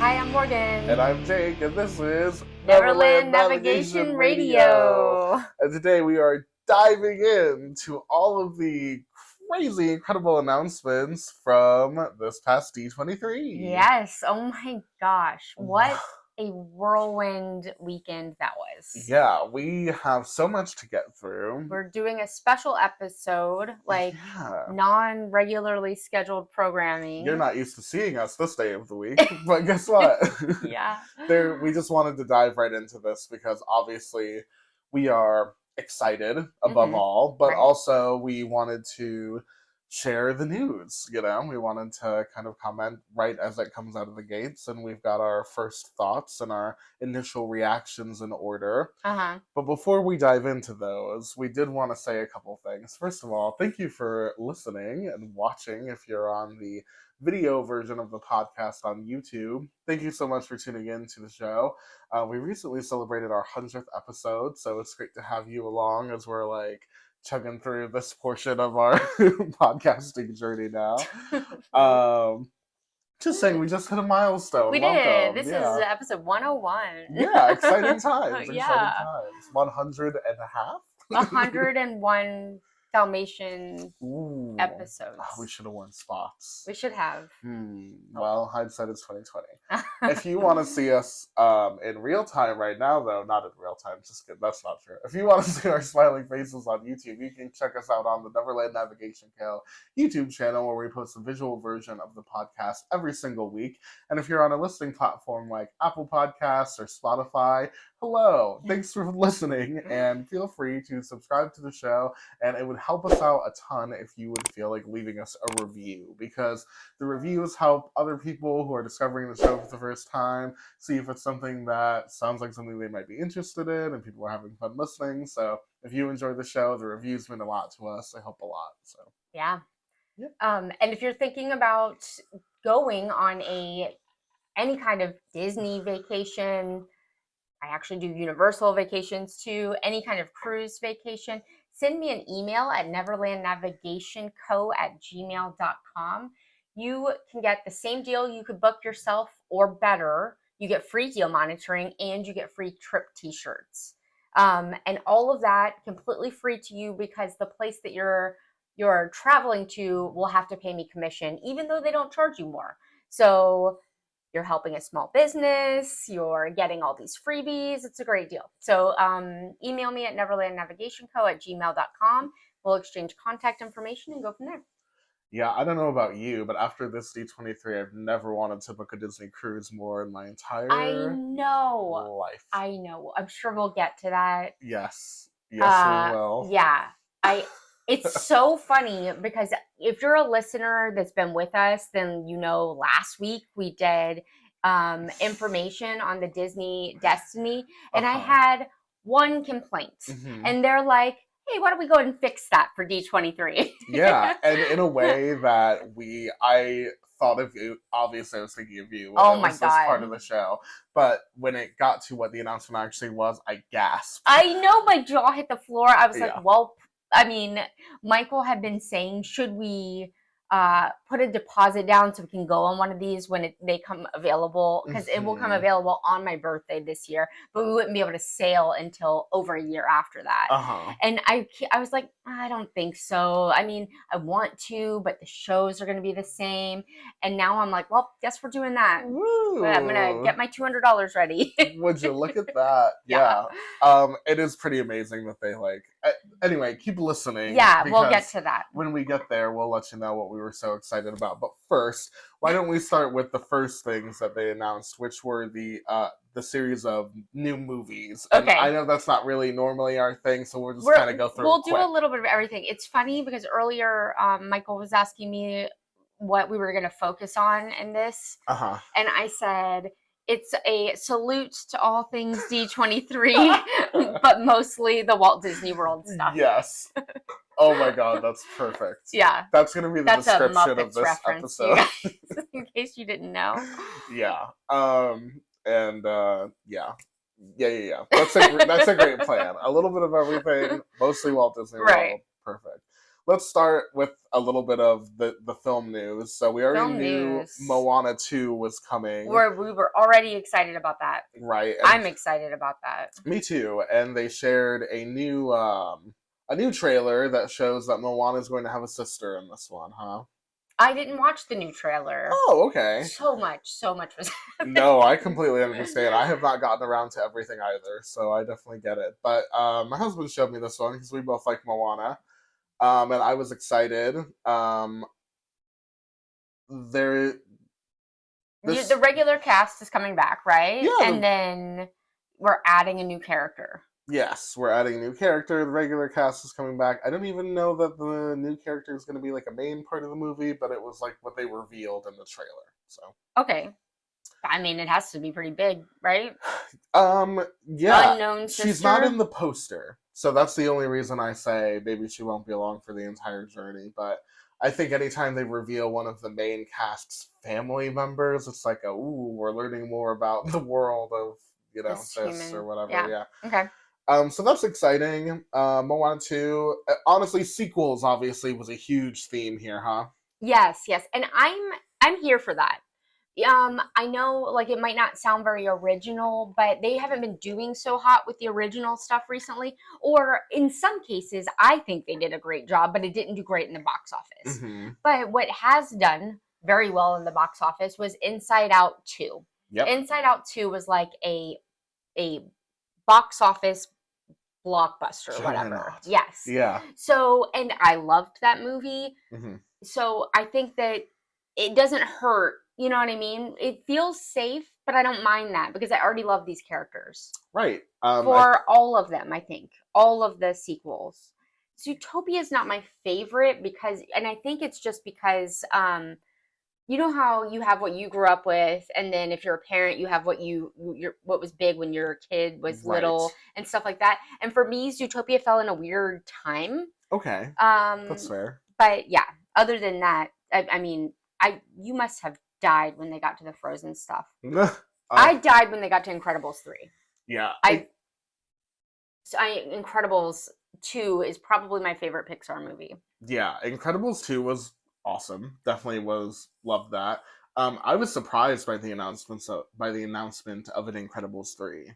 Hi, I'm Morgan. And I'm Jake, and this is Neverland Navigation Radio. And today we are diving into all of the crazy, incredible announcements from this past D23. Yes, oh my gosh, what a whirlwind weekend that was. Yeah, we have so much to get through. We're doing a special episode, non-regularly scheduled programming. You're not used to seeing us this day of the week, but guess what? Yeah. We just wanted to dive right into this because obviously we are excited above all, but also we wanted to share the news. We wanted to kind of comment right as it comes out of the gates, and we've got our first thoughts and our initial reactions in order. But before we dive into those, we did want to say a couple things. First of all, thank you for listening and watching if you're on the video version of the podcast on YouTube. Thank you so much for tuning in to the show. We recently celebrated our 100th episode, so it's great to have you along as we're chugging through this portion of our podcasting journey now. Just saying, we just hit a milestone. We did. This is episode 101. Yeah, exciting times. Exciting times. 100 and a half? 101 Dalmatian episodes. Oh, we should have worn spots. We should have. Well, hindsight is 2020. If you want to see us in real time right now, though, not in real time, just kidding, that's not true. If you want to see our smiling faces on YouTube, you can check us out on the Neverland Navigation YouTube channel, where we post a visual version of the podcast every single week. And if you're on a listening platform like Apple Podcasts or Spotify, hello, thanks for listening, and feel free to subscribe to the show, and it would help us out a ton if you would feel like leaving us a review, because the reviews help other people who are discovering the show for the first time see if it's something that sounds like something they might be interested in, and people are having fun listening. So if you enjoy the show, the reviews mean a lot to us. They help a lot. So yeah. And if you're thinking about going on any kind of Disney vacation, I actually do Universal vacations too, any kind of cruise vacation, send me an email at neverlandnavigationco@gmail.com. You can get the same deal you could book yourself, or better. You get free deal monitoring, and you get free trip t-shirts. And all of that completely free to you, because the place that you're traveling to will have to pay me commission, even though they don't charge you more. So you're helping a small business, you're getting all these freebies. It's a great deal. So email me at neverlandnavigationco@gmail.com. We'll exchange contact information and go from there. Yeah, I don't know about you, but after this D23, I've never wanted to book a Disney cruise more in my entire life. I know. I'm sure we'll get to that. Yes. Yes, we will. Yeah. It's so funny, because if you're a listener that's been with us, then last week we did information on the Disney Destiny, and I had one complaint, and they're like, hey, why don't we go ahead and fix that for D23? Yeah, and in a way that I thought of you. Obviously, I was thinking of you when oh my was God. This part of the show. But when it got to what the announcement actually was, I gasped. I know, my jaw hit the floor. I was like, well, Michael had been saying, should we put a deposit down so we can go on one of these when they come available, because it will come available on my birthday this year, but we wouldn't be able to sail until over a year after that. And I was like, I don't think so. I want to, but the shows are going to be the same. And now I'm like, well, guess we're doing that. But I'm going to get my $200 ready. Would you look at that? Yeah. It is pretty amazing that they anyway, keep listening. Yeah, we'll get to that. When we get there, we'll let you know what we were so excited about. But first, why don't we start with the first things that they announced, which were the series of new movies. And I know that's not really normally our thing, so we'll just kind of go through We'll do a little bit of everything. It's funny because earlier Michael was asking me what we were going to focus on in this. And I said, it's a salute to all things D23, but mostly the Walt Disney World stuff. Yes. Oh my God, that's perfect. Yeah. That's going to be the description of this episode. In case you didn't know. Yeah. Yeah. That's a great plan. A little bit of everything, mostly Walt Disney World. Right. Perfect. let's start with a little bit of the film news. So we already knew Moana 2 was coming. We were already excited about that. Right. I'm excited about that. Me too. And they shared a new trailer that shows that Moana is going to have a sister in this one, huh? I didn't watch the new trailer. Oh, okay. So much was happening. No, I completely understand. I have not gotten around to everything either, so I definitely get it. But my husband showed me this one because we both like Moana, and I was excited. The regular cast is coming back, right? Yeah. And then we're adding a new character. Yes, we're adding a new character. The regular cast is coming back. I don't even know that the new character is going to be like a main part of the movie, but it was like what they revealed in the trailer. So okay, I mean it has to be pretty big, right? Yeah. Unknown sister. She's not in the poster, so that's the only reason I say maybe she won't be along for the entire journey. But I think anytime they reveal one of the main cast's family members, it's like we're learning more about the world of this or whatever. Yeah. Okay. So that's exciting. Moana 2. Honestly, sequels obviously was a huge theme here, huh? Yes, and I'm here for that. I know like it might not sound very original, but they haven't been doing so hot with the original stuff recently. Or in some cases, I think they did a great job, but it didn't do great in the box office. Mm-hmm. But what has done very well in the box office was Inside Out 2. Yep. Inside Out 2 was like a box office blockbuster, whatever. Yes. Yeah. So, and I loved that movie. Mm-hmm. So I think that it doesn't hurt. You know what I mean? It feels safe, but I don't mind that because I already love these characters. Right. All of them, I think. All of the sequels. Zootopia is not my favorite and I think it's just because, you know how you have what you grew up with, and then if you're a parent, you have what was big when your kid was little and stuff like that. And for me, Zootopia fell in a weird time. Okay. That's fair. But yeah, other than that, I mean, you must have died when they got to the Frozen stuff. I died when they got to Incredibles 3. Yeah. Incredibles 2 is probably my favorite Pixar movie. Yeah, Incredibles 2 was awesome. Definitely loved that. I was surprised by the announcement of an Incredibles 3.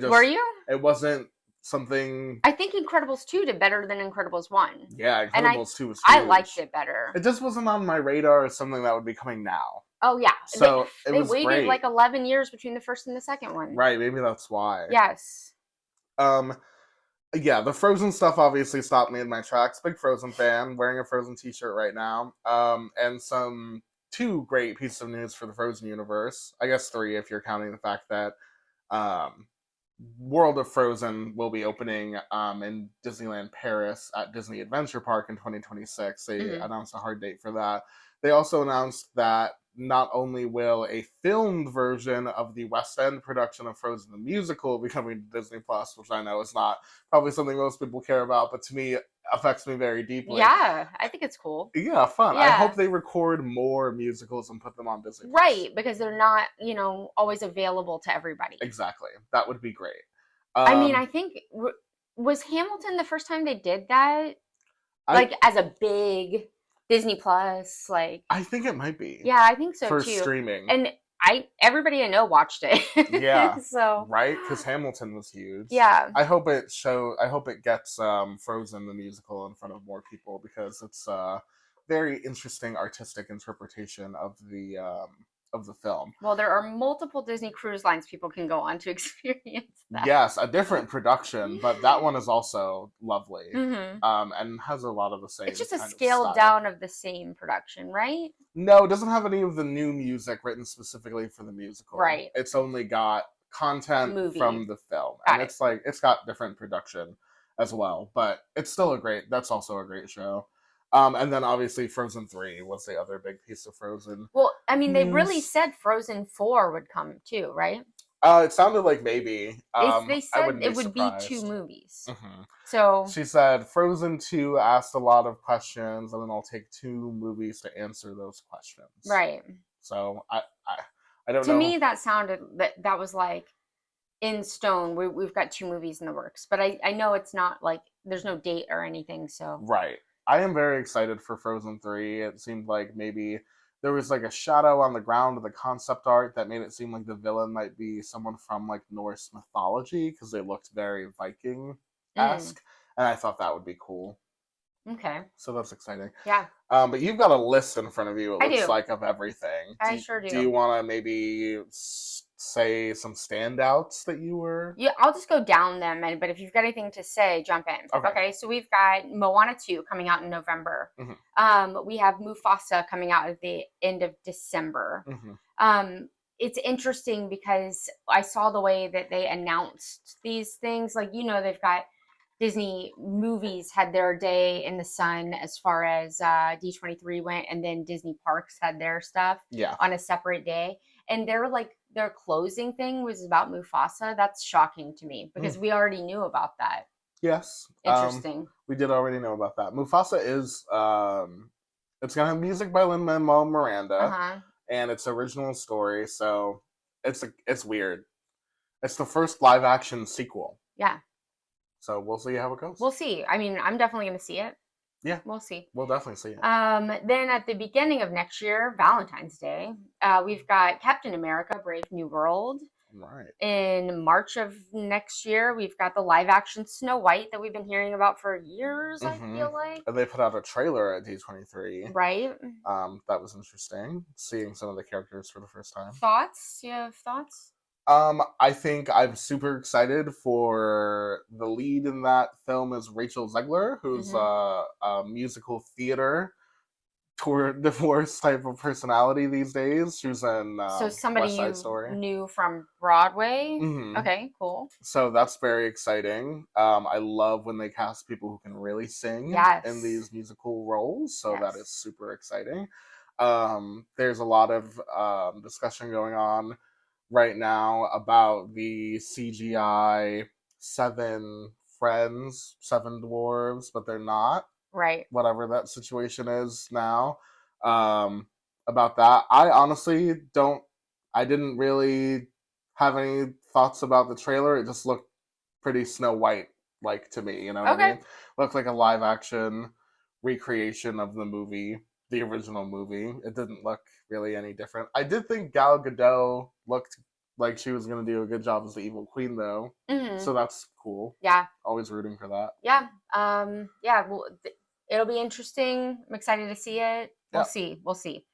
Were you? It wasn't something. I think Incredibles 2 did better than Incredibles 1. Yeah, Incredibles 2 was huge. I liked it better. It just wasn't on my radar as something that would be coming now. Oh yeah. So they waited like 11 years between the first and the second one. Right, maybe that's why. Yes. Yeah, the Frozen stuff obviously stopped me in my tracks. Big Frozen fan, wearing a Frozen t-shirt right now. And two great pieces of news for the Frozen universe. I guess 3 if you're counting the fact that World of Frozen will be opening in Disneyland Paris at Disney Adventure Park in 2026. They announced a hard date for that. They also announced that not only will a filmed version of the West End production of Frozen the Musical be coming to Disney Plus, which I know is not probably something most people care about, but to me, affects me very deeply. Yeah, I think it's cool. Yeah, fun. Yeah. I hope they record more musicals and put them on Disney Plus. Right, because they're not, always available to everybody. Exactly. That would be great. I mean, I think, was Hamilton the first time they did that? As a big Disney Plus, I think it might be. Yeah, I think so for too. For streaming. And everybody I know watched it. Yeah. So right, because Hamilton was huge. Yeah. I hope it gets Frozen the musical in front of more people because it's a very interesting artistic interpretation of the film. Well, there are multiple Disney cruise lines people can go on to experience that. Yes, a different production, but that one is also lovely. Mm-hmm. And has a lot of the same. It's just a scaled down of the same production, right? No, it doesn't have any of the new music written specifically for the musical. Right. It's only got content from the film. And it's got different production as well, but it's still that's also a great show. And then obviously Frozen 3 was the other big piece of Frozen. Well, I mean, they really said Frozen 4 would come too, right? It sounded like maybe. They said it would be 2 movies. Mm-hmm. So she said Frozen 2 asked a lot of questions, and then I'll take 2 movies to answer those questions. Right. So I don't know. To me, that sounded that was like in stone. We've got 2 movies in the works, but I know it's not like there's no date or anything. So right. I am very excited for Frozen 3. It seemed like maybe there was like a shadow on the ground of the concept art that made it seem like the villain might be someone from like Norse mythology because they looked very Viking-esque. And I thought that would be cool. Okay. So that's exciting. Yeah. But you've got a list in front of you, it looks like, of everything. I sure do. Do you want to maybe say some standouts that you were? Yeah, I'll just go down them, but if you've got anything to say, jump in. Okay, so we've got Moana 2 coming out in November. We have Mufasa coming out at the end of December. It's interesting because I saw the way that they announced these things. Like, they've got Disney movies had their day in the sun as far as D23 went, and then Disney Parks had their stuff on a separate day. And their closing thing was about Mufasa. That's shocking to me because we already knew about that. Yes. Interesting. We did already know about that. Mufasa is, it's going to have music by Lin-Manuel Miranda, and it's original story, so it's weird. It's the first live-action sequel. Yeah. So we'll see how it goes. We'll see. I mean, I'm definitely going to see it. Yeah. We'll see. We'll definitely see it. Then at the beginning of next year, Valentine's Day, we've got Captain America, Brave New World. Right. In March of next year, we've got the live-action Snow White that we've been hearing about for years, I feel like. And they put out a trailer at D23. Right. That was interesting, seeing some of the characters for the first time. Thoughts? You have thoughts? I think I'm super excited for the lead in that film is Rachel Zegler, who's a musical theater tour de force type of personality these days. She was in somebody West Side Story. Knew from Broadway. Okay, cool. So that's very exciting. I love when they cast people who can really sing in these musical roles. So that is super exciting. There's a lot of discussion going on right now about the CGI 7 friends, 7 dwarves, but they're not. Right. Whatever that situation is now. About that, I honestly I didn't really have any thoughts about the trailer. It just looked pretty Snow White-like to me, you know what I mean? Looked like a live-action recreation of the movie, the original movie. It didn't look really any different. I did think Gal Gadot looked like she was going to do a good job as the evil queen, though. So that's cool. Yeah. Always rooting for that. Yeah. Well, it'll be interesting. I'm excited to see it. We'll see.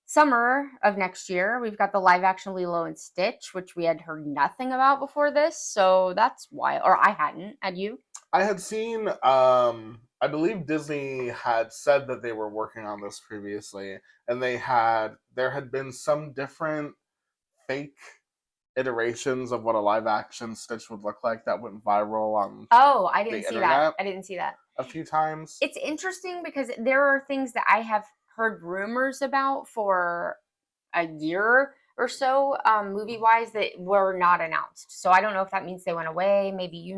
Summer of next year, we've got the live-action Lilo and Stitch, which we had heard nothing about before this. So that's why, or I hadn't. Had you? I had seen, I believe Disney had said that they were working on this previously, and there had been some different fake iterations of what a live-action Stitch would look like that went viral on I didn't see that. I didn't see that. A few times. It's interesting because there are things that I have heard rumors about for a year or so, movie-wise, that were not announced. So I don't know if that means they went away. Maybe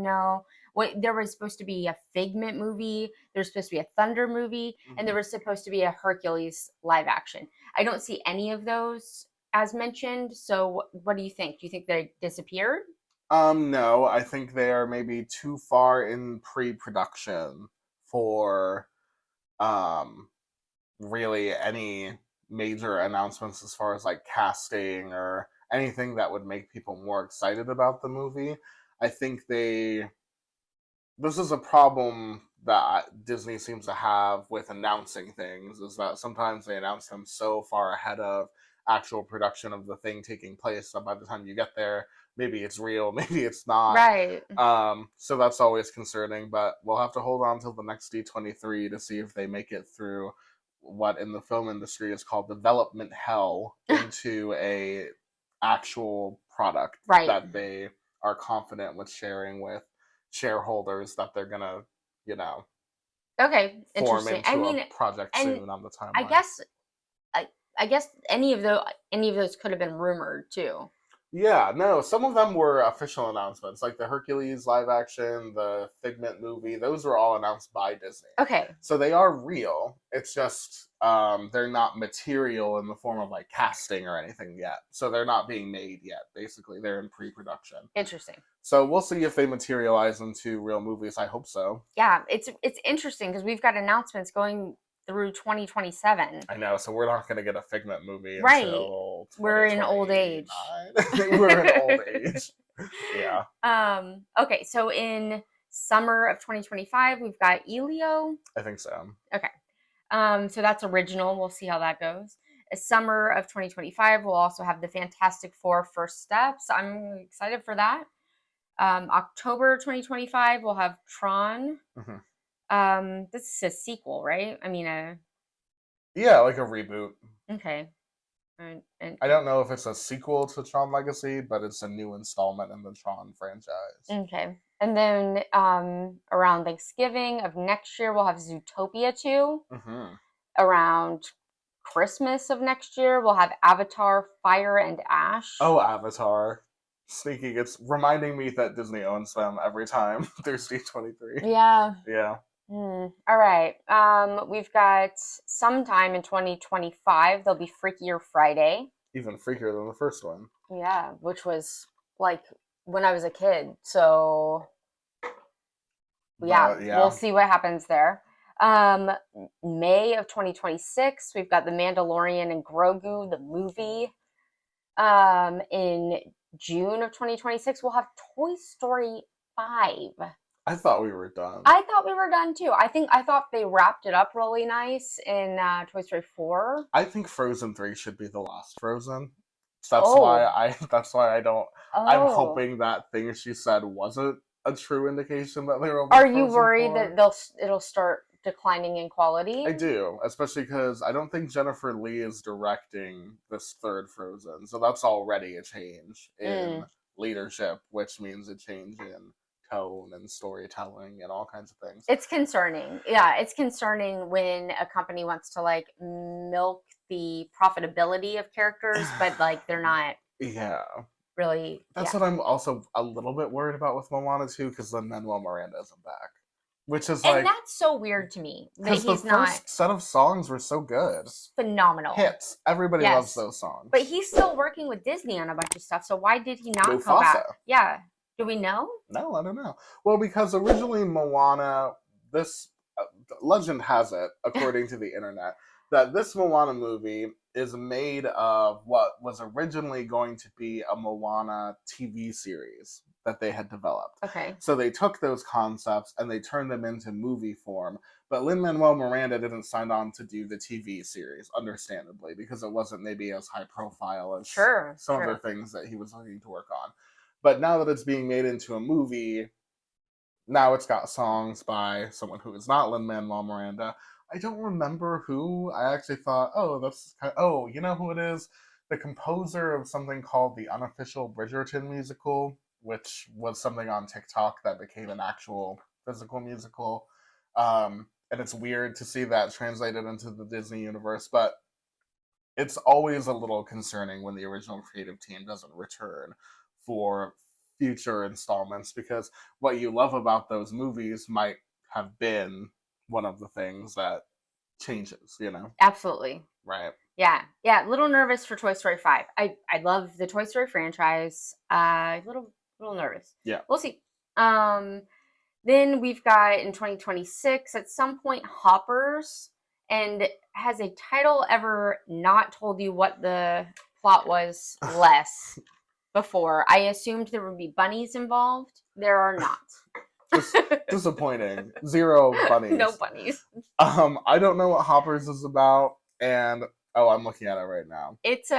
there was supposed to be a Figment movie, there's supposed to be a Thunder movie, and there was supposed to be a Hercules live action. I don't see any of those as mentioned. So what do you think? Do you think they disappeared? No, I think they are maybe too far in pre-production for really any major announcements as far as like casting or anything that would make people more excited about the movie. I think this is a problem that Disney seems to have with announcing things, is that sometimes they announce them so far ahead of actual production of the thing taking place that by the time you get there, maybe it's real, maybe it's not. Right. So that's always concerning, but we'll have to hold on till the next D23 to see if they make it through what in the film industry is called development hell into a actual product that they are confident with sharing with shareholders that they're gonna, form into a project soon on the timeline. I guess any of those could have been rumored too. Yeah, no, some of them were official announcements, like the Hercules live action, the Figment movie. Those were all announced by Disney. Okay. So they are real. It's just they're not material in the form of like casting or anything yet. So they're not being made yet. Basically, they're in pre-production. Interesting. So we'll see if they materialize into real movies. I hope so. Yeah, it's interesting because we've got announcements going through 2027. I know. So we're not going to get a Figment movie right. until we're in old age. We're in old age. Yeah. Okay, so in summer of 2025, we've got Elio. I think so. Okay. So that's original. We'll see how that goes. Summer of 2025, we'll also have the Fantastic Four First Steps. I'm excited for that. October 2025, we'll have Tron. Mm-hmm. This is a sequel, right? I mean, yeah, like a reboot. Okay. And I don't know if it's a sequel to Tron Legacy, but it's a new installment in the Tron franchise. Okay. And then around Thanksgiving of next year, we'll have Zootopia 2. Mm-hmm. Around Christmas of next year, we'll have Avatar, Fire and Ash. Oh, Avatar. Sneaking. It's reminding me that Disney owns them every time there's D23. Yeah. Yeah. All right. We've got sometime in 2025, there'll be Freakier Friday. Even freakier than the first one. Yeah, which was like when I was a kid. So yeah, we'll see what happens there. May of 2026, we've got The Mandalorian and Grogu, the movie. In June of 2026, we'll have Toy Story 5. I thought we were done. I thought we were done too. I thought they wrapped it up really nice in Toy Story 4. I think Frozen 3 should be the last Frozen. That's why I don't. I'm hoping that thing she said wasn't a true indication that they were. Are you worried that it'll start declining in quality? I do, especially because I don't think Jennifer Lee is directing this third Frozen, so that's already a change in leadership, which means a change in tone and storytelling and all kinds of things. It's concerning. Yeah, it's concerning when a company wants to like milk the profitability of characters, but like they're not. Yeah. Really. That's what I'm also a little bit worried about with Moana too, because Lin-Manuel Miranda isn't back. Which is and that's so weird to me that he's the first set of songs were so good. Phenomenal. Hits. Everybody loves those songs. But he's still working with Disney on a bunch of stuff, so why did he not come back? Yeah. Do we know? No, I don't know. Well, because originally Moana, this legend has it, according to the internet, that this Moana movie is made of what was originally going to be a Moana TV series that they had developed. Okay. So they took those concepts and they turned them into movie form. But Lin-Manuel Miranda didn't sign on to do the TV series, understandably, because it wasn't maybe as high profile as some of the things that he was looking to work on. But now that it's being made into a movie, now it's got songs by someone who is not Lin-Manuel Miranda. I don't remember who. I actually thought, you know who it is? The composer of something called the Unofficial Bridgerton Musical, which was something on TikTok that became an actual physical musical. And it's weird to see that translated into the Disney universe, but it's always a little concerning when the original creative team doesn't return for future installments, because what you love about those movies might have been one of the things that changes, you know? Absolutely. Right. Yeah. A little nervous for Toy Story 5. I love the Toy Story franchise. A little nervous. Yeah. We'll see. Then we've got in 2026 at some point Hoppers, and has a title ever not told you what the plot was less before? I assumed there would be bunnies involved. There are not. Disappointing. 0 bunnies. No bunnies. I don't know what Hoppers is about, and I'm looking at it right now. It's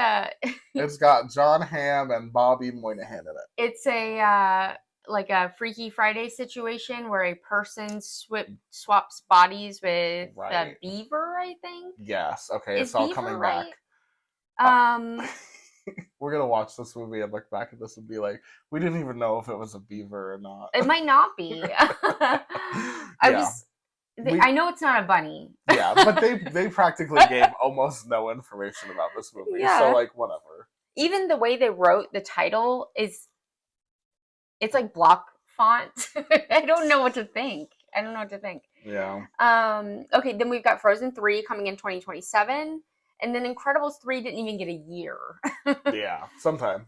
got John Hamm and Bobby Moynihan in it. It's a like a Freaky Friday situation where a person swaps bodies with a beaver, I think. Yes. Okay, it's all coming back. We're going to watch this movie and look back at this and be like, we didn't even know if it was a beaver or not. It might not be. I know it's not a bunny. Yeah, but they practically gave almost no information about this movie. Yeah. So, like, whatever. Even the way they wrote the title it's like block font. I don't know what to think. Yeah. Okay, then we've got Frozen 3 coming in 2027. And then Incredibles 3 didn't even get a year. Yeah, sometime.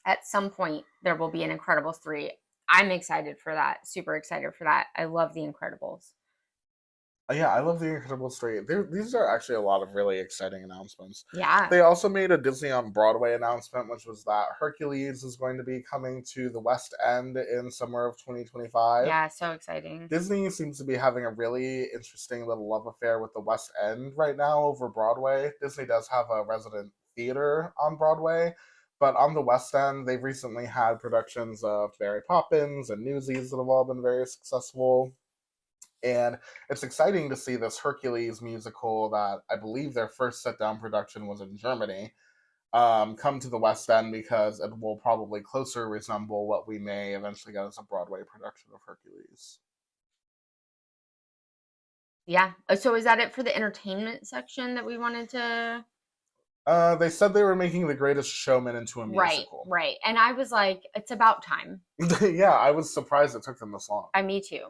At some point, there will be an Incredibles 3. I'm excited for that. Super excited for that. I love The Incredibles. Yeah, I love The Incredibles 3. These are actually a lot of really exciting announcements. Yeah. They also made a Disney on Broadway announcement, which was that Hercules is going to be coming to the West End in summer of 2025. Yeah, so exciting. Disney seems to be having a really interesting little love affair with the West End right now over Broadway. Disney does have a resident theater on Broadway, but on the West End, they've recently had productions of Mary Poppins and Newsies that have all been very successful. And it's exciting to see this Hercules musical that I believe their first sit-down production was in Germany come to the West End because it will probably closer resemble what we may eventually get as a Broadway production of Hercules. Yeah. So is that it for the entertainment section that we wanted to? They said they were making The Greatest Showman into a musical. Right. And I was like, it's about time. Yeah, I was surprised it took them this long. Me too.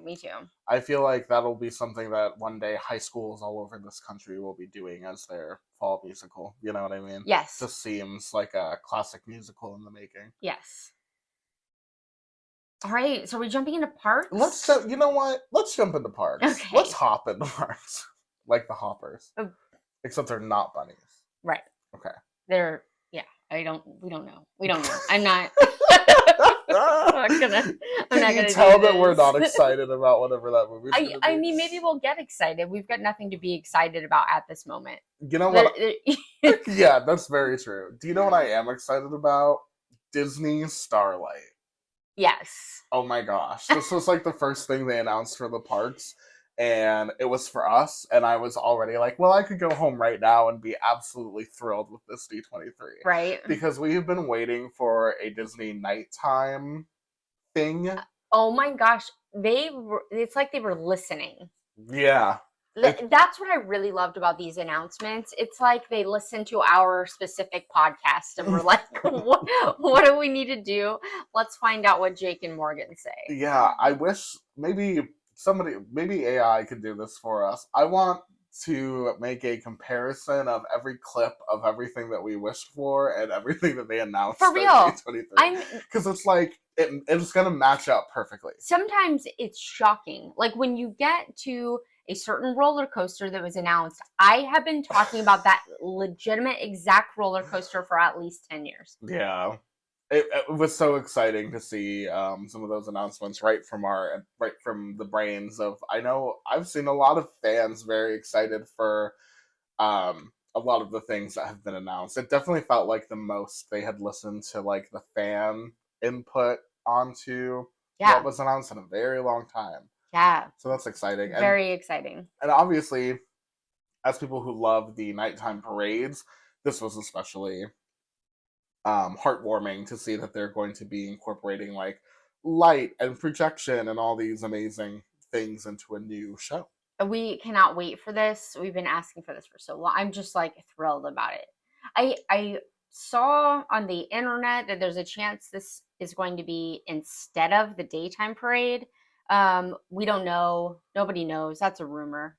I feel like that'll be something that one day high schools all over this country will be doing as their fall musical. You know what I mean? Yes. Just seems like a classic musical in the making. Yes. All right, so are we jumping into parks? You know what? Let's jump into parks. Okay. Let's hop into parks. Like the hoppers. Oh. Except they're not bunnies. Right. Okay. We don't know. I'm not I'm gonna Can you tell that we're not excited about whatever that movie's gonna be? I mean, maybe we'll get excited. We've got nothing to be excited about at this moment. You know what? Yeah, that's very true. Do you know what I am excited about? Disney Starlight. Yes. Oh my gosh. This was like the first thing they announced for the parks, and it was for us, and I was already like, well, I could go home right now and be absolutely thrilled with this D23. Right. Because we have been waiting for a Disney nighttime thing. Oh my gosh. It's like they were listening. Yeah. That's what I really loved about these announcements. It's like they listened to our specific podcast and we're like, what do we need to do? Let's find out what Jake and Morgan say. Yeah, I wish maybe AI could do this for us. I want to make a comparison of every clip of everything that we wished for and everything that they announced for real. Because it's like it's gonna match up perfectly. Sometimes it's shocking. Like when you get to a certain roller coaster that was announced, I have been talking about that legitimate exact roller coaster for at least 10 years. Yeah. It was so exciting to see some of those announcements right from the brains of. I know I've seen a lot of fans very excited for a lot of the things that have been announced. It definitely felt like the most they had listened to like the fan input onto what was announced in a very long time. Yeah. So that's exciting. Very exciting. And obviously, as people who love the nighttime parades, this was especially heartwarming to see that they're going to be incorporating like light and projection and all these amazing things into a new show. We cannot wait for this. We've been asking for this for so long. I'm just like thrilled about it. I saw on the internet that there's a chance this is going to be instead of the daytime parade. We don't know. Nobody knows. That's a rumor.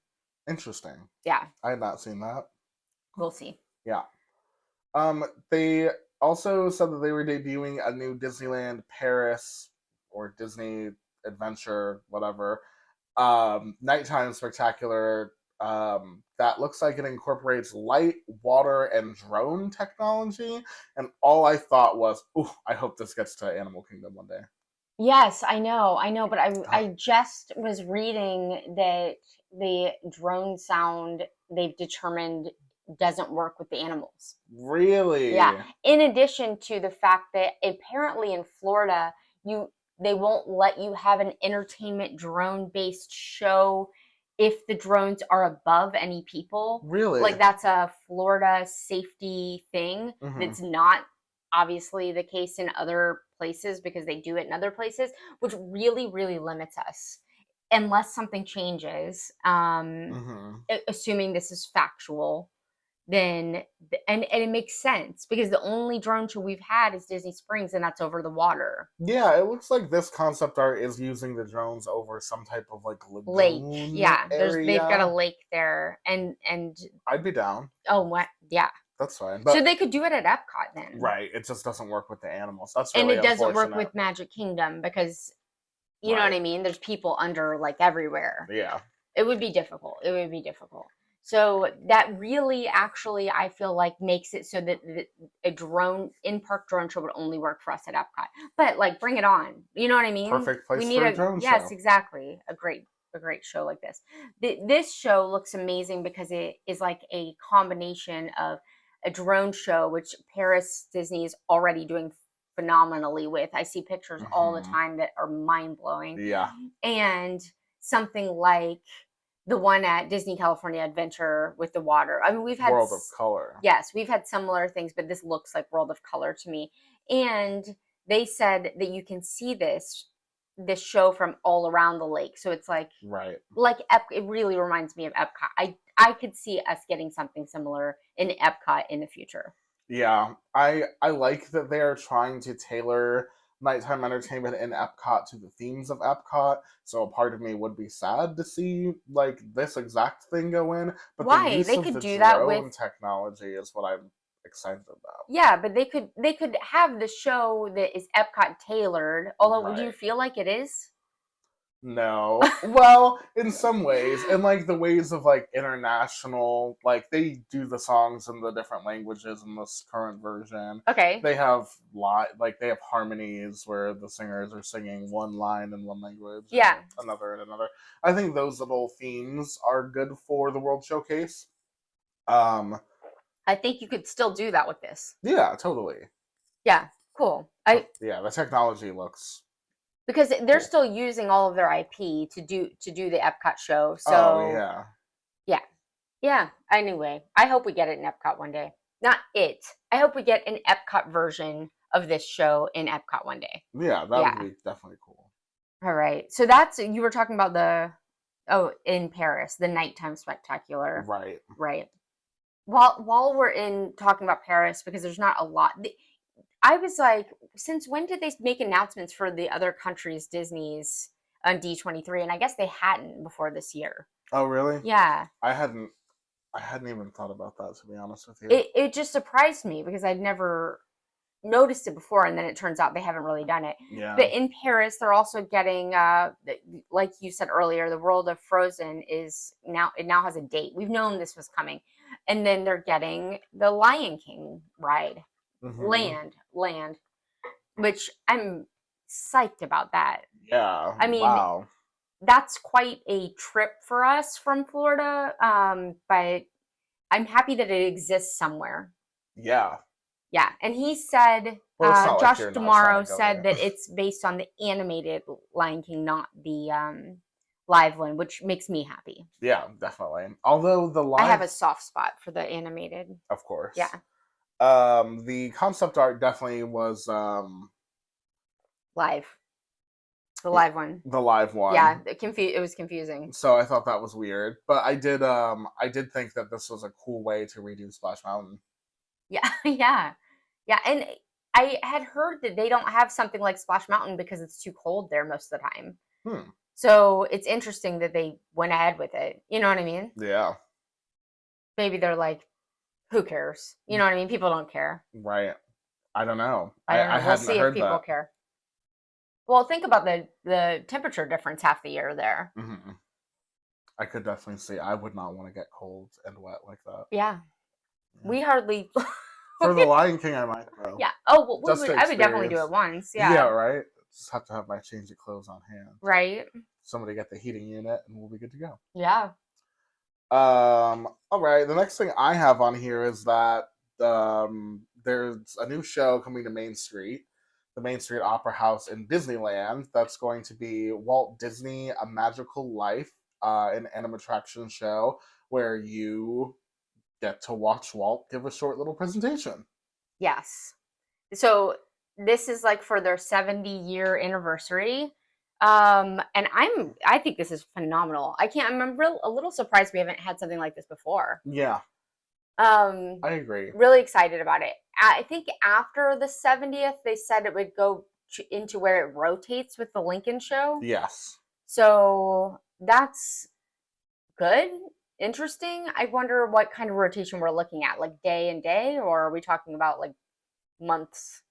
Interesting. Yeah. I had not seen that. We'll see. Yeah. They also said that they were debuting a new Disneyland Paris or Disney Adventure, whatever, nighttime spectacular that looks like it incorporates light, water, and drone technology. And all I thought was, ooh, I hope this gets to Animal Kingdom one day. Yes, I know, but I just was reading that the drone sound they've determined doesn't work with the animals. Really? Yeah. In addition to the fact that apparently in Florida, they won't let you have an entertainment drone-based show if the drones are above any people. Really? Like that's a Florida safety thing. Mm-hmm. That's not obviously the case in other places because they do it in other places, which really, really limits us unless something changes. Assuming this is factual. then and it makes sense because the only drone show we've had is Disney Springs, and that's over the water. Yeah, it looks like this concept art is using the drones over some type of like Lake, lagoon yeah. They've got a area. lake there, and I'd be down. oh, what? Yeah. That's fine. So But they could do it at Epcot then, right, it just doesn't work with the animals. That's and really it doesn't work unfortunate. with Magic Kingdom because you know what Right. I mean. There's people under like everywhere. Yeah. It would be difficult. It would be difficult. So that really, actually, I feel like makes it so that a drone in-park drone show would only work for us at Epcot. But like, bring it on. You know what I mean? Perfect place We need for a drone yes, show. exactly. A great show like this. This show looks amazing because it is like a combination of a drone show, which Paris Disney is already doing phenomenally with. I see pictures all the time that are mind blowing. Yeah. And something like the one at Disney California Adventure with the water. I mean, we've had World of Color. yes, we've had similar things, but this looks like World of Color to me. And they said that you can see this show from all around the lake. So it's like right. It really reminds me of Epcot. I could see us getting something similar in Epcot in the future. Yeah, I like that they are trying to tailor nighttime entertainment in Epcot to the themes of Epcot. So a part of me would be sad to see like this exact thing go in. But Why? the use They of could the do that drone with technology is what I'm excited about. yeah, but they could have the show that is Epcot tailored. Although, do you Right. feel like it is? No. Well, in some ways. In like the ways of like international, like they do the songs in the different languages in this current version. Okay. They have they have harmonies where the singers are singing one line in one language, Yeah. and another in another. I think those little themes are good for the World Showcase. I think you could still do that with this. Yeah, totally. Yeah, cool. Yeah, the technology looks because they're still using all of their IP to do the Epcot show. So oh yeah. Yeah. Anyway, I hope we get it in Epcot one day. Not it. I hope we get an Epcot version of this show in Epcot one day. Yeah, that would be definitely cool. All right. So that's you were talking about in Paris, the nighttime spectacular. Right. Right. While we're in talking about Paris, because there's not a lot. I was like, since when did they make announcements for the other countries' Disney's on D23? And I guess they hadn't before this year. Oh, really? Yeah. I hadn't even thought about that, to be honest with you. It just surprised me because I'd never noticed it before, and then it turns out they haven't really done it. Yeah. But in Paris, they're also getting, like you said earlier, the World of Frozen now has a date. We've known this was coming. And then they're getting the Lion King ride. Mm-hmm. Land, which I'm psyched about that. Yeah. I mean, wow. That's quite a trip for us from Florida, but I'm happy that it exists somewhere. Yeah. Yeah, and he said, Josh D'Amaro said that it's based on the animated Lion King, not the live one, which makes me happy. Yeah, definitely. Although I have a soft spot for the animated. Of course. Yeah. The concept art definitely was live. The live one. The live one. Yeah, it was confusing. So I thought that was weird, but I did think that this was a cool way to redo Splash Mountain. Yeah, yeah, and I had heard that they don't have something like Splash Mountain because it's too cold there most of the time. So it's interesting that they went ahead with it. You know what I mean? Yeah. Maybe they're like, who cares? You know what I mean? People don't care. Right. I don't know. I don't know. We'll see if people care. Well, think about the temperature difference half the year there. Mm-hmm. I could definitely see. I would not want to get cold and wet like that. Yeah. We hardly... For the Lion King, I might, though. Yeah. Oh, well, I would definitely do it once. Yeah. Yeah, right? Just have to have my change of clothes on hand. Right. Somebody get the heating unit, and we'll be good to go. Yeah. All right. The next thing I have on here is that there's a new show coming to Main Street, the Main Street Opera House in Disneyland. That's going to be Walt Disney: A Magical Life, an animatron show where you get to watch Walt give a short little presentation. Yes. So this is like for their 70-year anniversary. And I think this is phenomenal. I'm a little surprised we haven't had something like this before. Yeah. I agree. Really excited about it. I think after the 70th, they said it would go into where it rotates with the Lincoln show. Yes. So that's good. Interesting. I wonder what kind of rotation we're looking at, like day and day, or are we talking about like months?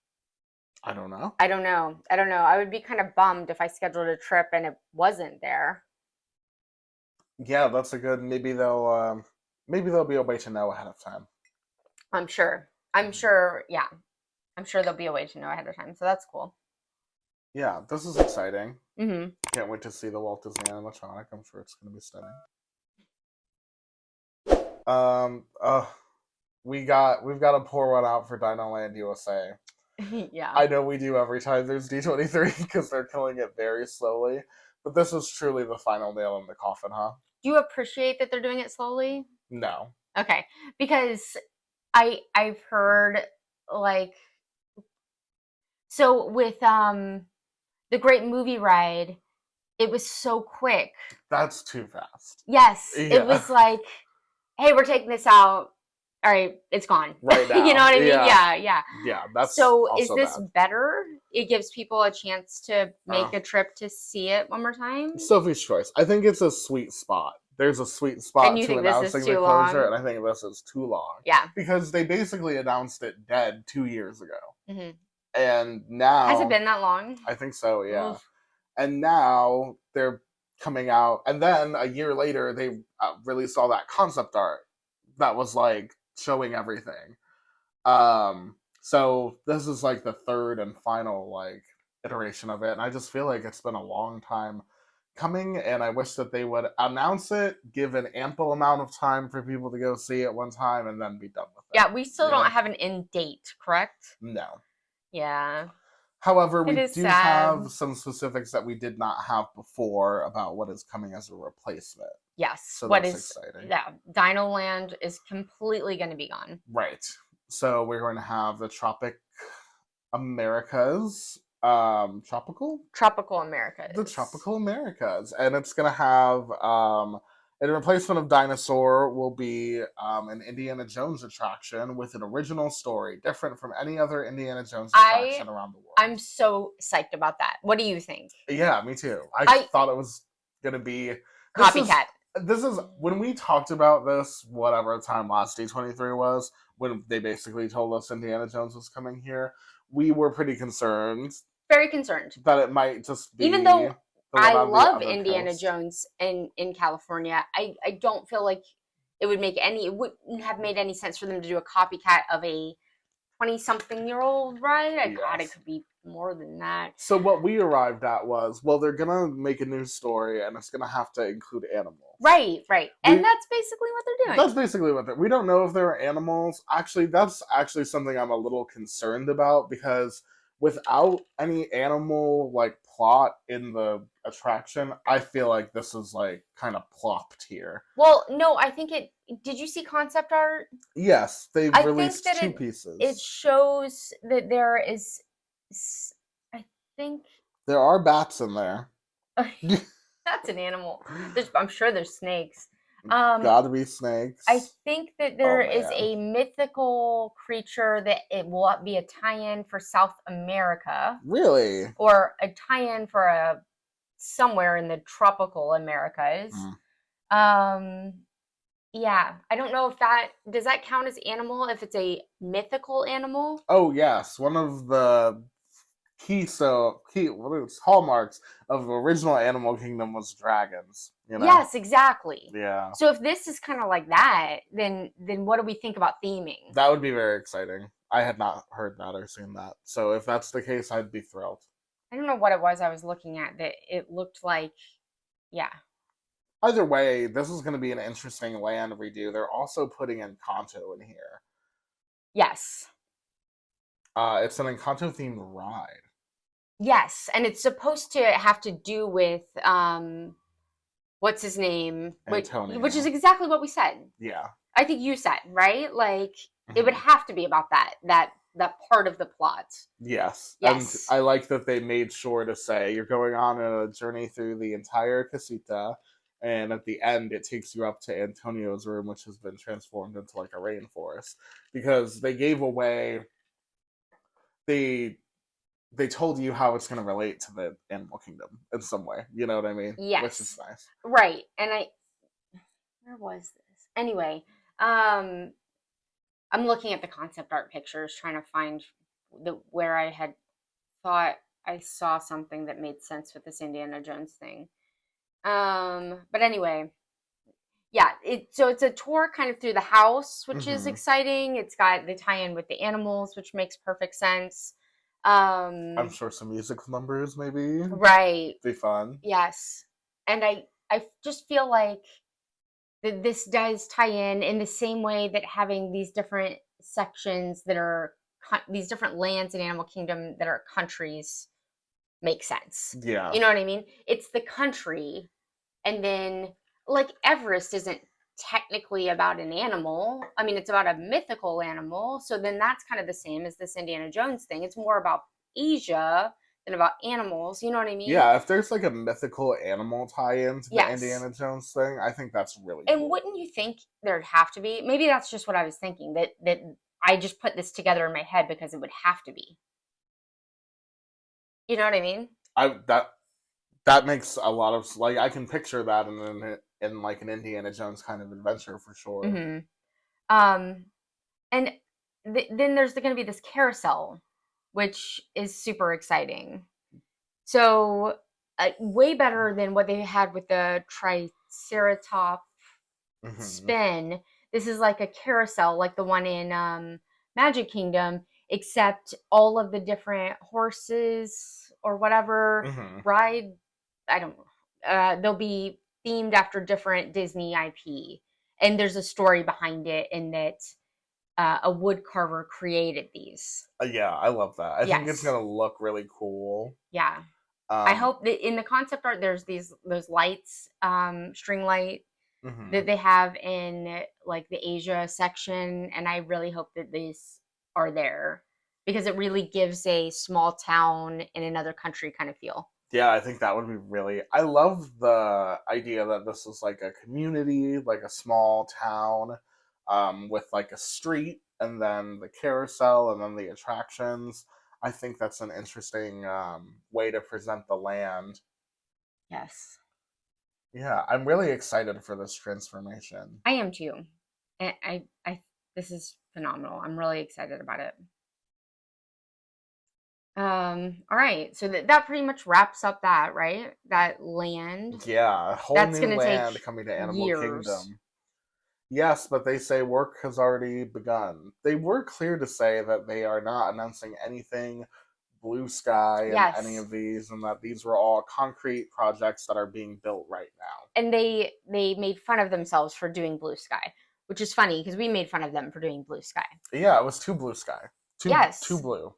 I don't know. I don't know. I don't know. I would be kind of bummed if I scheduled a trip and it wasn't there. Yeah, that's a good. Maybe they'll be a way to know ahead of time. I'm sure. I'm sure. Yeah. I'm sure there'll be a way to know ahead of time. So that's cool. Yeah, this is exciting. Mm-hmm. Can't wait to see the Walt Disney animatronic. I'm sure it's going to be stunning. We've got to pour one out for Dinoland USA. Yeah. I know we do every time there's D23 because they're killing it very slowly, but this is truly the final nail in the coffin, huh? Do you appreciate that they're doing it slowly? No. Okay, because I've heard like so with the Great Movie Ride, it was so quick. That's too fast. Yes, Yeah. it was like, hey, we're taking this out. All right, it's gone. Right now. You know what I mean? Yeah. Yeah. Yeah, that's so. Also is this bad. better? It gives people a chance to make a trip to see it one more time. Sophie's choice. I think it's a sweet spot. There's a sweet spot to announcing the closure, and I think this is too long. Yeah. Because they basically announced it dead 2 years ago. Mm-hmm. And now... Has it been that long? I think so, yeah. Oof. And now they're coming out, and then a year later they released all that concept art that was like showing everything. So this is like the third and final like iteration of it, and I just feel like it's been a long time coming, and I wish that they would announce it, give an ample amount of time for people to go see it one time, and then be done with it. Yeah, we still don't have an end date, correct? No. Yeah. However, we do sad. have some specifics that we did not have before about what is coming as a replacement. Yes. So what that's is exciting. Yeah, Dinoland is completely going to be gone. Right. So we're going to have the Tropic Americas. Tropical Americas. The Tropical Americas. And it's going to have a replacement of Dinosaur will be an Indiana Jones attraction with an original story, different from any other Indiana Jones attraction around the world. I'm so psyched about that. What do you think? Yeah, me too. I thought it was going to be... Copycat. This is when we talked about this, whatever time last D23 was, when they basically told us Indiana Jones was coming here, we were pretty concerned. Very concerned. That it might just be... Even though I love Indiana Jones in California, I don't feel like it wouldn't have made any sense for them to do a copycat of a 20-something-year-old ride. God, it could be more than that. So what we arrived at was, well, they're going to make a new story, and it's going to have to include animals. Right. And that's basically what they're doing. That's basically what they're... We don't know if there are animals. Actually, that's actually something I'm a little concerned about, because without any animal, like, plot in the attraction, I feel like this is, like, kind of plopped here. Well, no, I think it... Did you see concept art? Yes, they've released two pieces. It shows that there is... I think... There are bats in there. That's an animal. I'm sure there's snakes. Gotta be snakes. I think that there is a mythical creature that it will be a tie-in for South America. Really? Or a tie-in for somewhere in the tropical Americas. Yeah, I don't know if does that count as animal if it's a mythical animal? Oh yes, one of the key hallmarks of the original Animal Kingdom was dragons. You know? Yes, exactly. Yeah. So if this is kind of like that, then what do we think about theming? That would be very exciting. I had not heard that or seen that. So if that's the case, I'd be thrilled. I don't know what it was I was looking at that it looked like, yeah. Either way, this is going to be an interesting land redo. They're also putting Encanto in here. Yes. It's an Encanto-themed ride. Yes, and it's supposed to have to do with, what's his name? Antonio. Which is exactly what we said. Yeah. I think you said, right? Like, it would have to be about that part of the plot. Yes. Yes. And I like that they made sure to say, you're going on a journey through the entire casita, And at the end, it takes you up to Antonio's room, which has been transformed into like a rainforest, because they gave away they they told you how it's going to relate to the animal kingdom in some way. You know what I mean? Yes. Which is nice. Right. And where was this? Anyway, I'm looking at the concept art pictures, trying to find where I had thought I saw something that made sense with this Indiana Jones thing. But anyway, yeah, so it's a tour kind of through the house, which is exciting. It's got the tie-in with the animals, which makes perfect sense. I'm sure some music numbers maybe. Right. Be fun. Yes. And I just feel like this does tie in the same way that having these different sections that are these different lands in Animal Kingdom that are countries make sense. Yeah. You know what I mean? It's the country, and then like Everest isn't technically about an animal. I mean, it's about a mythical animal. So then that's kind of the same as this Indiana Jones thing. It's more about Asia than about animals. You know what I mean? Yeah, if there's like a mythical animal tie-in to the Yes. Indiana Jones thing, I think that's really And cool. wouldn't you think there'd have to be? Maybe that's just what I was thinking, that I just put this together in my head because it would have to be. You know what I mean? That makes a lot of, like, I can picture that in like an Indiana Jones kind of adventure for sure. And then there's going to be this carousel, which is super exciting. So way better than what they had with the Triceratop spin. This is like a carousel, like the one in Magic Kingdom, except all of the different horses or whatever ride. I don't know. They'll be themed after different Disney IP, and there's a story behind it in that a wood carver created these. Yeah, I love that. I think it's gonna look really cool. Yeah. I hope that in the concept art there's those lights, string light that they have in like the Asia section, and I really hope that these are there because it really gives a small town in another country kind of feel. Yeah, I think that would be really... I love the idea that this is like a community, like a small town, with like a street and then the carousel and then the attractions. I think that's an interesting way to present the land. Yes. Yeah, I'm really excited for this transformation. I am too. And I this is phenomenal. I'm really excited about it. All right, so that pretty much wraps up that, right? That land. Yeah, a whole That's new gonna land take coming to Animal years. Kingdom. Yes, but they say work has already begun. They were clear to say that they are not announcing anything blue sky in any of these, and that these were all concrete projects that are being built right now. And they made fun of themselves for doing blue sky, which is funny because we made fun of them for doing blue sky. Yeah, it was too blue sky. Too blue.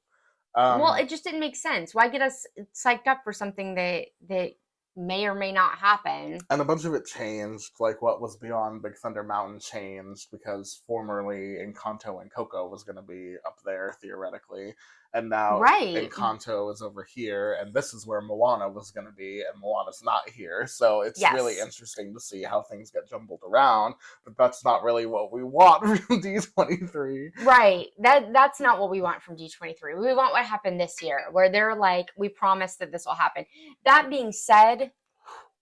Well, it just didn't make sense. Why get us psyched up for something that may or may not happen? And a bunch of it changed, like what was beyond Big Thunder Mountain changed because formerly Encanto and Coco was going to be up there theoretically, and now Encanto is over here, and this is where Moana was going to be, and Moana's not here. So it's really interesting to see how things get jumbled around, but that's not really what we want from D23. Right. That's not what we want from D23. We want what happened this year, where they're like, we promise that this will happen. That being said,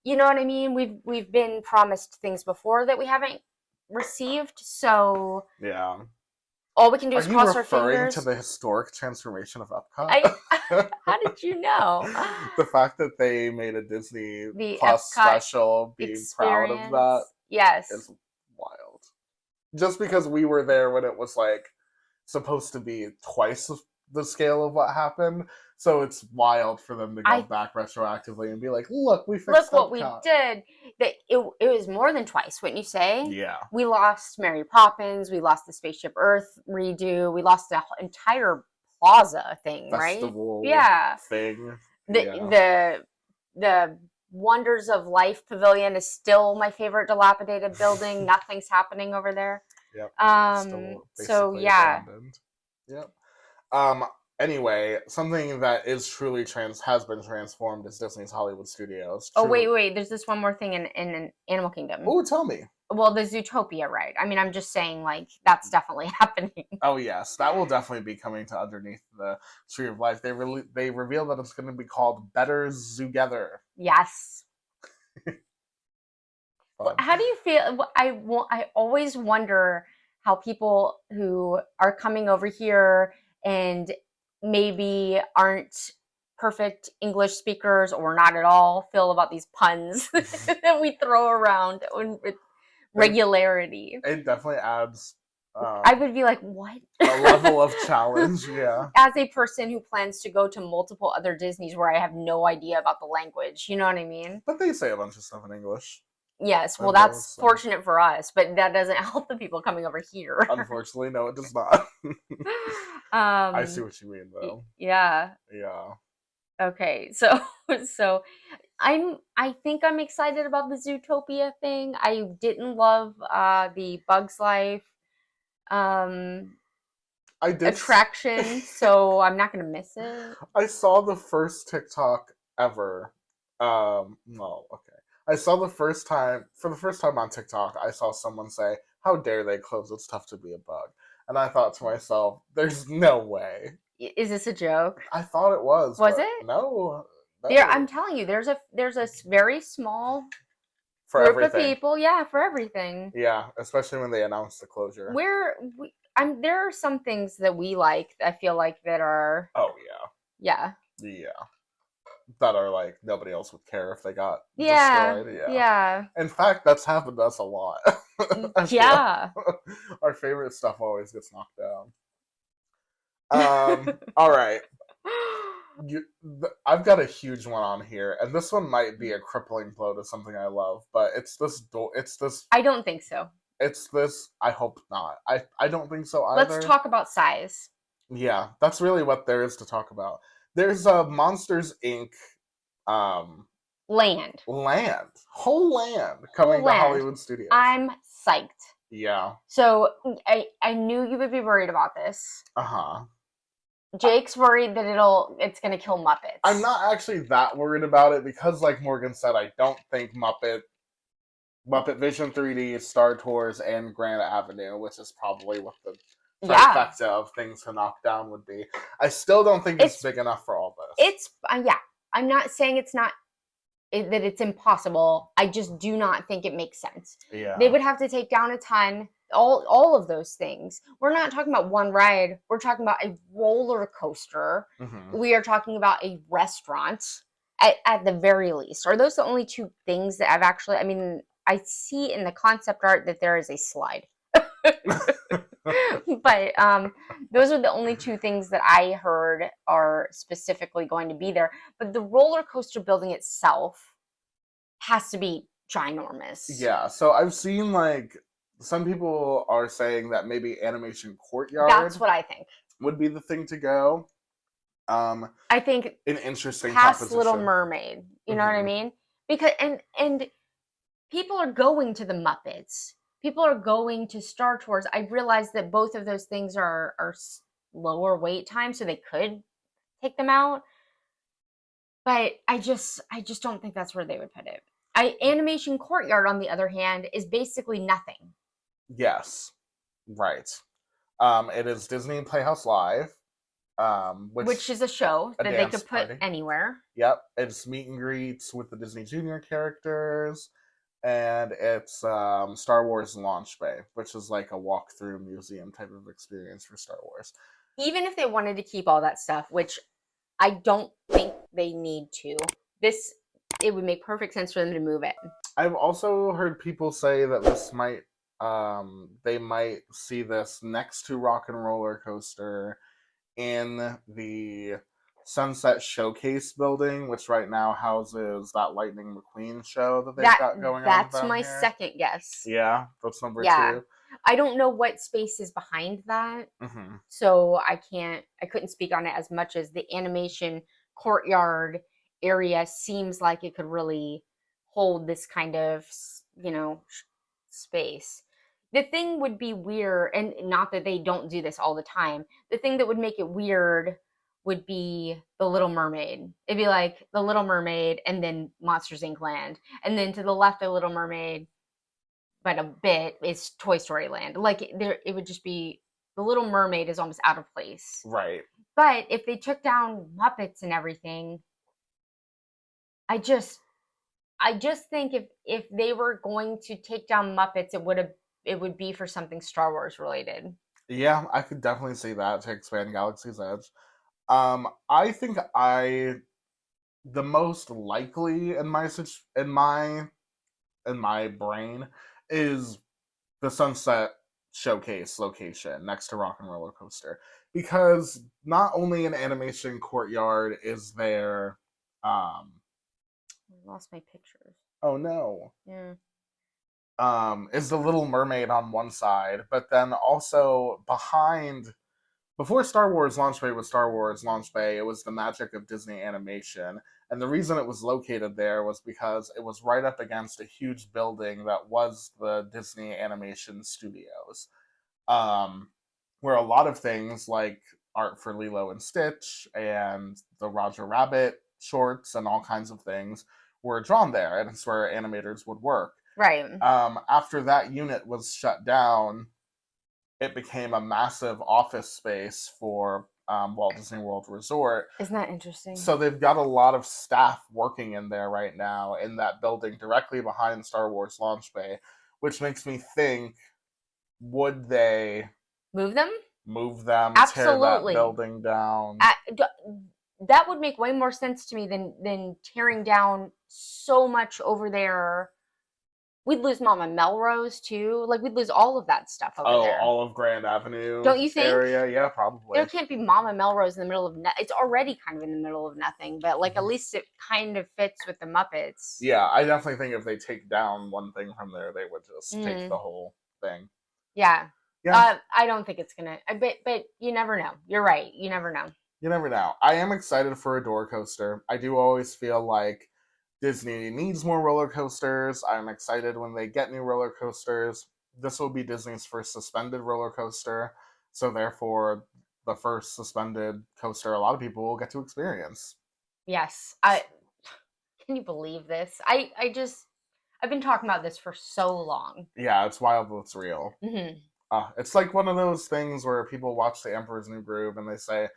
you know what I mean? We've been promised things before that we haven't received, so yeah. All we can do is cross our fingers. Are you referring to the historic transformation of Epcot? How did you know? The fact that they made a Disney Plus special, being proud of that, is wild. Just because we were there when it was like supposed to be twice the scale of what happened, so it's wild for them to go back retroactively and be like, "Look, we fixed what we did." It was more than twice, wouldn't you say? Yeah. We lost Mary Poppins. We lost the Spaceship Earth redo. We lost the entire plaza thing, Festival thing. The Wonders of Life Pavilion is still my favorite dilapidated building. Nothing's happening over there. Yep. So yeah. Abandoned. Yep. Anyway, something that is truly has been transformed is Disney's Hollywood Studios. Oh, wait. There's this one more thing in Animal Kingdom. Oh, tell me. Well, the Zootopia ride. I mean, I'm just saying, like, that's definitely happening. Oh, yes. That will definitely be coming to underneath the Tree of Life. They revealed that it's going to be called Better Zoogether. Yes. How do you feel? I always wonder how people who are coming over here and maybe aren't perfect English speakers or not at all feel about these puns that we throw around with regularity. It definitely adds. I would be like, what? A level of challenge, yeah. As a person who plans to go to multiple other Disneys where I have no idea about the language, you know what I mean? But they say a bunch of stuff in English. Yes, well, that's fortunate for us, but that doesn't help the people coming over here. Unfortunately, no, it does not. I see what you mean, though. Yeah. Yeah. Okay, so I think I'm excited about the Zootopia thing. I didn't love the Bugs Life attraction, so I'm not gonna miss it. I saw the first TikTok ever. Well, okay. I saw for the first time on TikTok, I saw someone say, "How dare they close It's Tough to Be a Bug?" And I thought to myself, "There's no way." Is this a joke? I thought it was. Was it? No. I'm telling you, there's a very small group of people. Yeah, for everything. Yeah, especially when they announce the closure. There are some things that we like. I feel like that are. Oh yeah. Yeah. Yeah. That are like nobody else would care if they got destroyed. Yeah. In fact, that's happened to us a lot. Yeah. Our favorite stuff always gets knocked down. All right. I've got a huge one on here, and this one might be a crippling blow to something I love, but it's this. I don't think so. It's this. I hope not. I don't think so either. Let's talk about size. Yeah, that's really what there is to talk about. There's a Monsters Inc. Land. Whole land coming to Hollywood Studios. I'm psyched. Yeah. So I knew you would be worried about this. Uh-huh. Jake's worried that it's gonna kill Muppets. I'm not actually that worried about it because, like Morgan said, I don't think Muppet Vision 3D, Star Tours, and Grand Avenue, which is probably what the trifecta of things to knock down would be. I still don't think it's big enough for all this. It's I'm not saying it's not that it's impossible. I just do not think it makes sense. Yeah. They would have to take down a ton. All of those things. We're not talking about one ride. We're talking about a roller coaster. Mm-hmm. We are talking about a restaurant at the very least. Are those the only two things that I've actually? I mean, I see in the concept art that there is a slide. But those are the only two things that I heard are specifically going to be there. But the roller coaster building itself has to be ginormous. Yeah. So I've seen like. Some people are saying that maybe Animation Courtyard. That's what I think. Would be the thing to go. I think an interesting past proposition. Little Mermaid. You know what I mean? Because and people are going to the Muppets. People are going to Star Tours. I realize that both of those things are lower wait time, so they could take them out. But I just don't think that's where they would put it. Animation Courtyard, on the other hand, is basically nothing. Yes, right. It is Disney Playhouse Live, which is a show that they could put anywhere. Yep, it's meet and greets with the Disney Junior characters, and it's Star Wars Launch Bay, which is like a walkthrough museum type of experience for Star Wars. Even if they wanted to keep all that stuff, which I don't think they need to, it would make perfect sense for them to move it. I've also heard people say that this might, they might see this next to Rock and Roller Coaster in the Sunset Showcase building, which right now houses that Lightning McQueen show that they've got going on. That's my second guess. Yeah, that's number 2. I don't know what space is behind that, so I couldn't speak on it as much as the Animation Courtyard area seems like it could really hold this kind of, space. The thing would be weird, and not that they don't do this all the time, the thing that would make it weird would be The Little Mermaid. It'd be like The Little Mermaid and then Monsters Inc. Land. And then to the left of Little Mermaid, but a bit, is Toy Story Land. Like there it would just be The Little Mermaid is almost out of place. Right. But if they took down Muppets and everything, I just think if they were going to take down Muppets, it would be for something Star Wars related. Yeah, I could definitely see that to expand Galaxy's Edge. I think the most likely in my brain is the Sunset Showcase location next to Rock and Roller Coaster, because not only an animation courtyard is there. I lost my pictures. Oh no. Yeah. Is the Little Mermaid on one side, but then also before Star Wars Launch Bay was Star Wars Launch Bay, it was the magic of Disney animation. And the reason it was located there was because it was right up against a huge building that was the Disney Animation Studios, where a lot of things like art for Lilo and Stitch and the Roger Rabbit shorts and all kinds of things were drawn there, and it's where animators would work. Right. After that unit was shut down, it became a massive office space for Walt Disney World Resort. Isn't that interesting? So they've got a lot of staff working in there right now in that building directly behind Star Wars Launch Bay, which makes me think, would they move them? tear Absolutely. that building down? That would make way more sense to me than tearing down so much over there. We'd lose Mama Melrose too. Like we'd lose all of that stuff over there. All of Grand Avenue. Don't you think? Area, yeah, probably. There can't be Mama Melrose in the middle of it's already kind of in the middle of nothing, but like at least it kind of fits with the Muppets. Yeah, I definitely think if they take down one thing from there, they would just take the whole thing. Yeah. Yeah. I don't think it's gonna. But you never know. You're right. You never know. You never know. I am excited for a door coaster. I do always feel like Disney needs more roller coasters. I'm excited when they get new roller coasters. This will be Disney's first suspended roller coaster, so therefore the first suspended coaster a lot of people will get to experience. Yes. Can you believe this? I've been talking about this for so long. Yeah, it's wild that it's real. Mm-hmm. It's like one of those things where people watch The Emperor's New Groove and they say,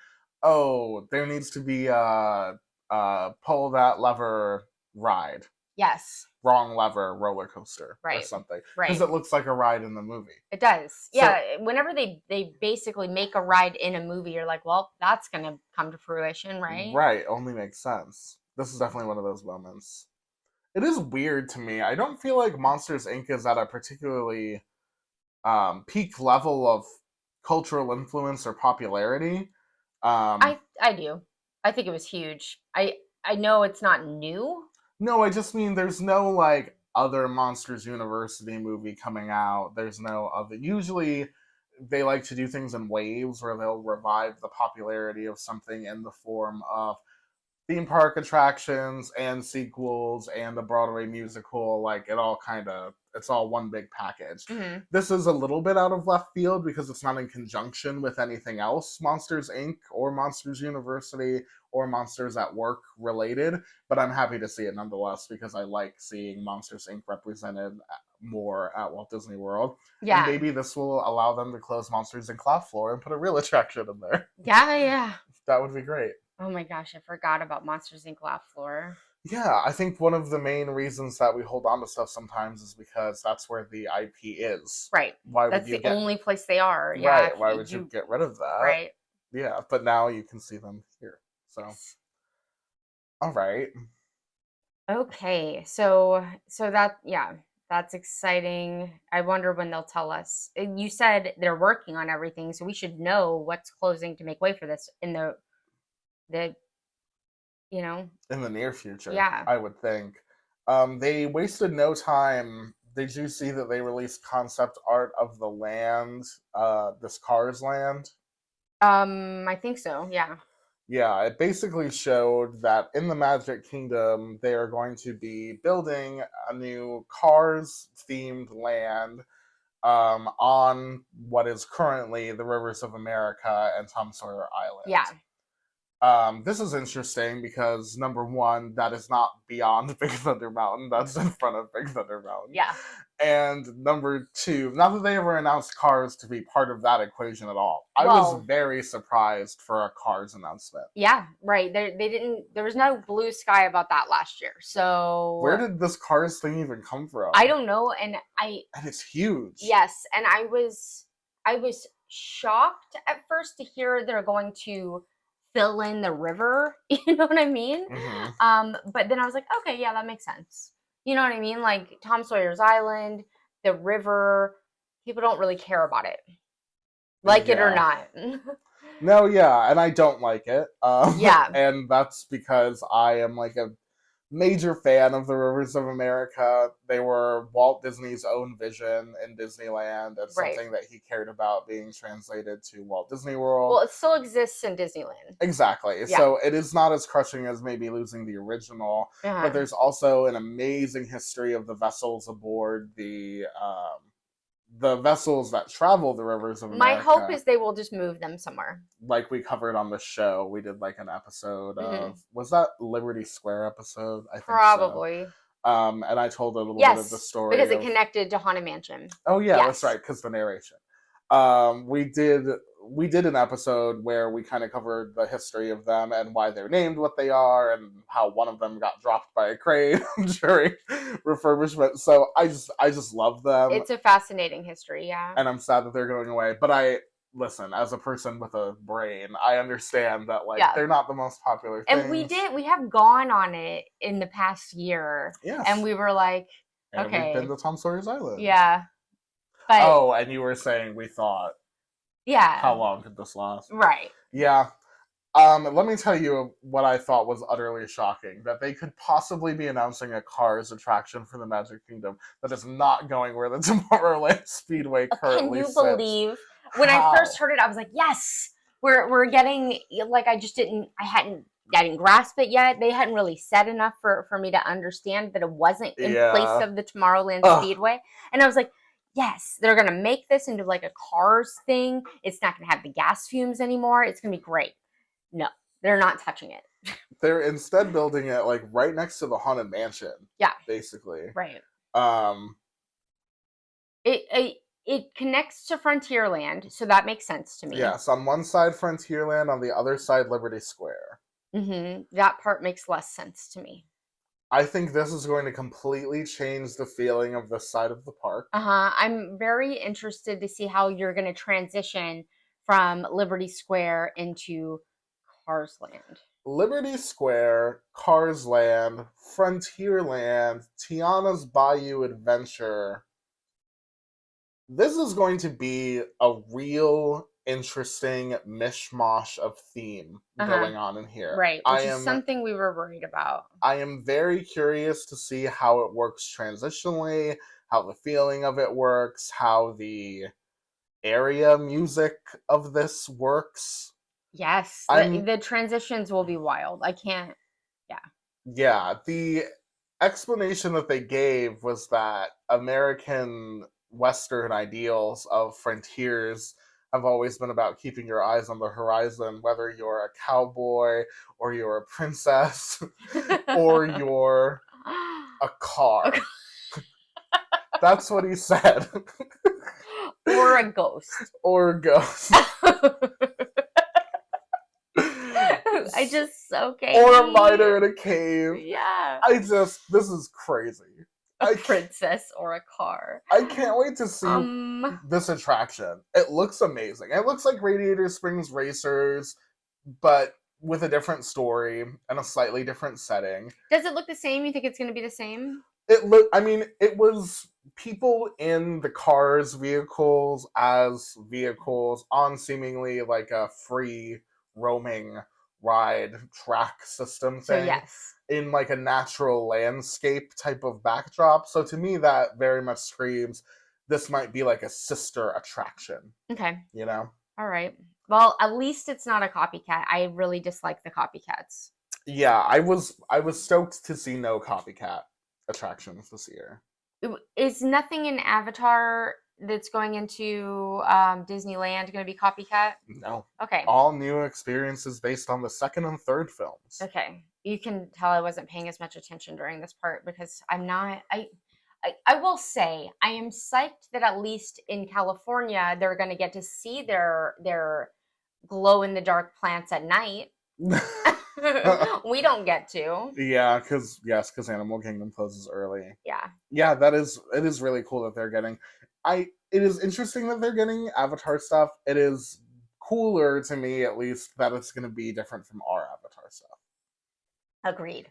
oh, there needs to be a pull that lever ride. Yes. Wrong lever roller coaster. Right. Or something. Right. Because it looks like a ride in the movie. It does. Yeah. Whenever they basically make a ride in a movie, you're like, well, that's going to come to fruition, right? Right. Only makes sense. This is definitely one of those moments. It is weird to me. I don't feel like Monsters, Inc. is at a particularly peak level of cultural influence or popularity. I do. I think it was huge. I know it's not new. No, I just mean there's no like other Monsters University movie coming out. There's no other. Usually they like to do things in waves where they'll revive the popularity of something in the form of theme park attractions and sequels and a Broadway musical. Like it's all one big package. Mm-hmm. This is a little bit out of left field because it's not in conjunction with anything else Monsters Inc. or Monsters University or Monsters at Work related, but I'm happy to see it nonetheless because I like seeing Monsters Inc. represented more at Walt Disney World. Yeah. And maybe this will allow them to close Monsters Inc. Cloud Floor and put a real attraction in there. Yeah. That would be great. Oh my gosh, I forgot about Monsters Inc. Laugh Floor. Yeah, I think one of the main reasons that we hold on to stuff sometimes is because that's where the IP is. Right. That's the only place they are. Yeah. Right. Why would you get rid of that? Right. Yeah, but now you can see them here. So, yes. All right. Okay, so that's exciting. I wonder when they'll tell us. You said they're working on everything, so we should know what's closing to make way for this in the in the near future. Yeah, I would think. They wasted no time. Did you see that they released concept art of the land, this Cars land? I think so. Yeah. Yeah, it basically showed that in the Magic Kingdom, they are going to be building a new Cars-themed land on what is currently the Rivers of America and Tom Sawyer Island. Yeah. This is interesting because number one, that is not beyond Big Thunder Mountain. That's in front of Big Thunder Mountain. Yeah. And number two, not that they ever announced Cars to be part of that equation at all. I was very surprised for a Cars announcement. Yeah, right. They didn't. There was no blue sky about that last year. So where did this Cars thing even come from? I don't know, and it's huge. Yes, and I was shocked at first to hear they're going to fill in the river. You know what I mean? Mm-hmm. But then I was like, okay, yeah, that makes sense. You know what I mean? Like Tom Sawyer's Island, the river. People don't really care about it, it or not. No, yeah, and I don't like it. Yeah, and that's because I am like a major fan of the Rivers of America. They were Walt Disney's own vision in Disneyland, and something that he cared about being translated to Walt Disney World. Well, it still exists in Disneyland. Exactly. Yeah. So it is not as crushing as maybe losing the original, but there's also an amazing history of the vessels aboard the vessels that travel the Rivers of America. My hope is they will just move them somewhere. Like we covered on the show, we did like an episode of, was that Liberty Square episode? I think probably. So. And I told a little bit of the story because it connected to Haunted Mansion. Oh yeah, that's right, because the narration. We did an episode where we kind of covered the history of them and why they're named what they are, and how one of them got dropped by a crane during refurbishment. So I just love them. It's a fascinating history, yeah. And I'm sad that they're going away. But listen, as a person with a brain, I understand that they're not the most popular things. And we have gone on it in the past year. Yes. And we were like, and okay. We've been to Tom Sawyer's Island. Yeah. But, and you were saying we thought. Yeah. How long could this last? Right. Yeah. Let me tell you what I thought was utterly shocking. That they could possibly be announcing a Cars attraction for the Magic Kingdom that is not going where the Tomorrowland Speedway currently sits. Can you believe? When I first heard it, I was like, yes! We're getting, I didn't grasp it yet. They hadn't really said enough for me to understand that it wasn't in place of the Tomorrowland Speedway. And I was like, yes, they're going to make this into a Cars thing. It's not going to have the gas fumes anymore. It's going to be great. No, they're not touching it. They're instead building it right next to the Haunted Mansion. Yeah. Basically. Right. It connects to Frontierland, so that makes sense to me. Yes, on one side Frontierland, on the other side Liberty Square. Mm-hmm. That part makes less sense to me. I think this is going to completely change the feeling of this side of the park. I'm very interested to see how you're going to transition from Liberty Square into Cars Land. Liberty Square, Cars Land, Frontierland, Tiana's Bayou Adventure. This is going to be a real interesting mishmash of theme going on in here. Right, which is something we were worried about. I am very curious to see how it works transitionally, how the feeling of it works, how the area music of this works. Yes, the transitions will be wild. I can't, Yeah, the explanation that they gave was that American Western ideals of frontiers have always been about keeping your eyes on the horizon, whether you're a cowboy or you're a princess or you're a car. That's what he said. Or a ghost. Or a ghost. Or a miner in a cave. Yeah. This is crazy. A princess or a car. I can't wait to see this attraction. It looks amazing. It looks like Radiator Springs Racers, but with a different story and a slightly different setting. Does it look the same? You think it's going to be the same? It was people in the Cars vehicles as vehicles on seemingly a free roaming ride track system thing. So yes. In a natural landscape type of backdrop. So to me that very much screams this might be a sister attraction. Okay. You know? All right. Well, at least it's not a copycat. I really dislike the copycats. Yeah, I was stoked to see no copycat attractions this year. Is nothing in Avatar that's going into Disneyland going to be copycat? No. Okay. All new experiences based on the second and third films. Okay. You can tell I wasn't paying as much attention during this part because I'm not. I will say I am psyched that at least in California they're going to get to see their glow in the dark plants at night. We don't get to. Yeah, because Animal Kingdom closes early. Yeah. Yeah, it is really cool that they're getting. It is interesting that they're getting Avatar stuff. It is cooler to me, at least, that it's going to be different from our Avatar stuff. Agreed.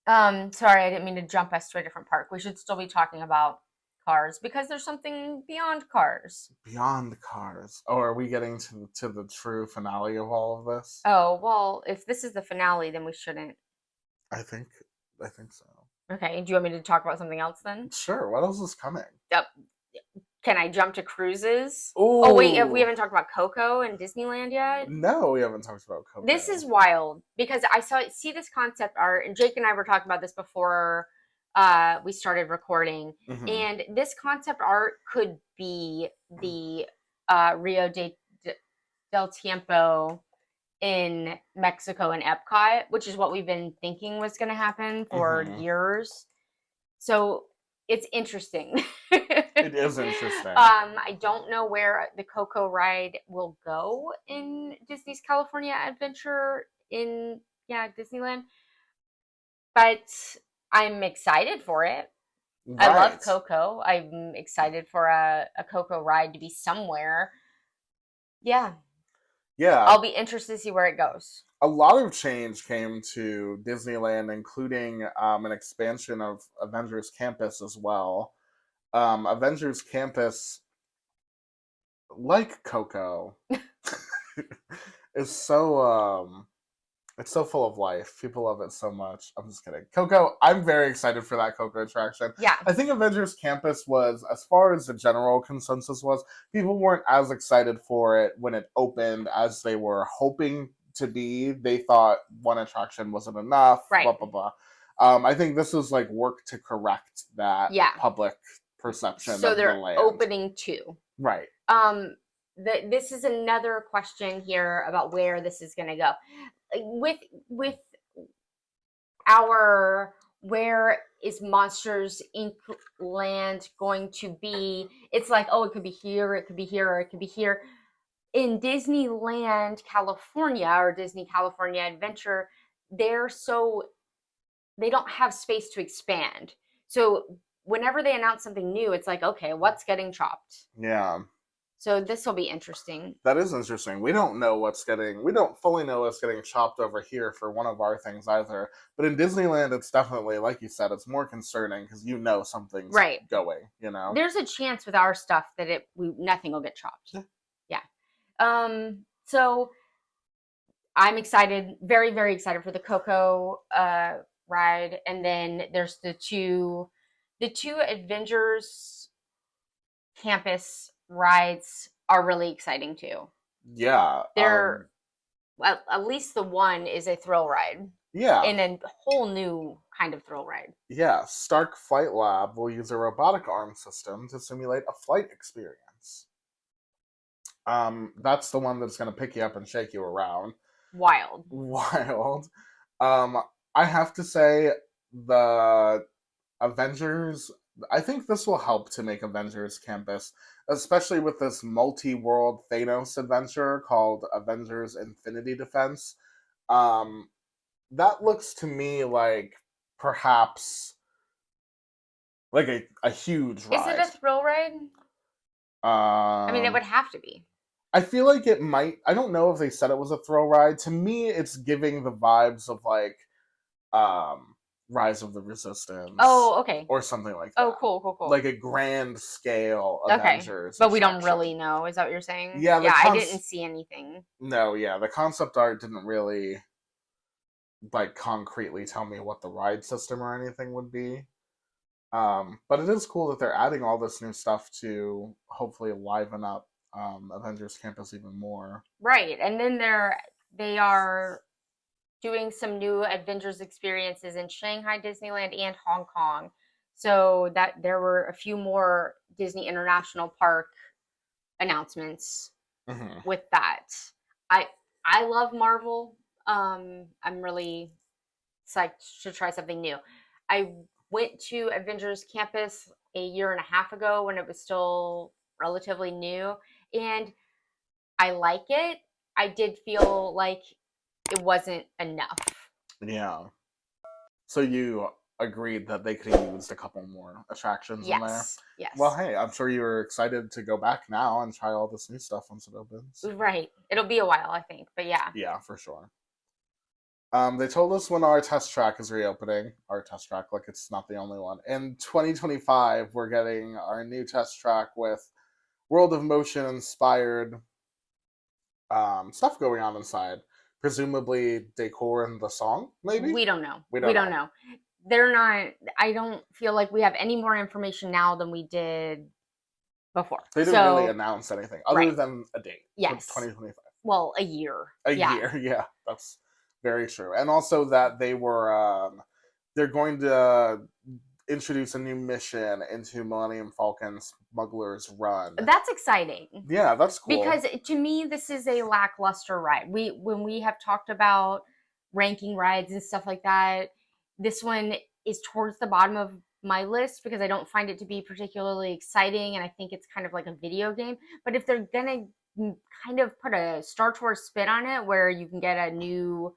Sorry, I didn't mean to jump us to a different park. We should still be talking about Cars because there's something beyond Cars. Beyond Cars. Oh, are we getting to the true finale of all of this? Oh, well, if this is the finale, then we shouldn't. I think so. Okay, do you want me to talk about something else then? Sure. What else is coming? Can I jump to cruises? Ooh. Oh, wait, we haven't talked about Coco and Disneyland yet? No, we haven't talked about Coco. This is wild because see this concept art, and Jake and I were talking about this before we started recording, and this concept art could be the Rio del Tiempo in Mexico and Epcot, which is what we've been thinking was going to happen for years. So it's interesting. It is interesting. I don't know where the Coco ride will go in Disney's California Adventure in Disneyland, but I'm excited for it. Right. I love Coco. I'm excited for a Coco ride to be somewhere. Yeah. Yeah. I'll be interested to see where it goes. A lot of change came to Disneyland, including an expansion of Avengers Campus as well. Avengers Campus, like Coco, is so it's so full of life. People love it so much. I'm just kidding. Coco, I'm very excited for that Coco attraction. Yeah. I think Avengers Campus was, as far as the general consensus was, people weren't as excited for it when it opened as they were hoping to be. They thought one attraction wasn't enough. Right. Blah, blah, blah. I think this was like work to correct that public perception of the land. So they're opening two. Right. This is another question here about where this is going to go. With our where is Monsters Inc. land going to be? It's like, oh, it could be here, it could be here, or it could be here. In Disneyland California or Disney California Adventure, they don't have space to expand. So whenever they announce something new, it's like, okay, what's getting chopped? Yeah. So this will be interesting. That is interesting. We don't fully know what's getting chopped over here for one of our things either. But in Disneyland, it's definitely, like you said, it's more concerning because something's going, There's a chance with our stuff that nothing will get chopped. Yeah. So I'm excited, very, very excited for the Coco ride. And then there's the two Avengers Campus rides are really exciting too. Yeah. They're at least the one is a thrill ride. Yeah. In a whole new kind of thrill ride. Yeah. Stark Flight Lab will use a robotic arm system to simulate a flight experience. That's the one that's going to pick you up and shake you around. Wild. I have to say the Avengers, I think this will help to make Avengers Campus, especially with this multi-world Thanos adventure called Avengers Infinity Defense. That looks to me like perhaps like a huge ride. Is it a thrill ride? I mean, it would have to be. I feel like it might. I don't know if they said it was a thrill ride. To me, it's giving the vibes of like Rise of the Resistance. Oh, okay. Or something like that. Oh, cool. Like a grand scale Avengers. But we don't really know. Is that what you're saying? Yeah. I didn't see anything. No, yeah. The concept art didn't really like concretely tell me what the ride system or anything would be. But it is cool that they're adding all this new stuff to hopefully liven up Avengers Campus even more. Right. And then they are doing some new Avengers experiences in Shanghai Disneyland and Hong Kong. So that there were a few more Disney International Park announcements with that. I love Marvel. I'm really psyched to try something new. I went to Avengers Campus a year and a half ago when it was still relatively new, and I like it. I did feel like it wasn't enough. Yeah. So you agreed that they could have used a couple more attractions in there? Yes. Well, hey, I'm sure you were excited to go back now and try all this new stuff once it opens. Right. It'll be a while, I think, but yeah. Yeah, for sure. They told us when our test track is reopening. Our test track, like it's not the only one. In 2025, we're getting our new test track with World of Motion inspired stuff going on inside. Presumably decor in the song, maybe? We don't know. We don't know. They're not, I don't feel like we have any more information now than we did before. They didn't really announce anything other than a date. Yes. 2025. Well, a year. A year, yeah. That's very true. And also that they're going to introduce a new mission into Millennium Falcon Smuggler's Run. That's exciting. Yeah, that's cool. Because to me, this is a lackluster ride. When we have talked about ranking rides and stuff like that, this one is towards the bottom of my list because I don't find it to be particularly exciting, and I think it's kind of like a video game. But if they're gonna kind of put a Star Tours spin on it, where you can get a new,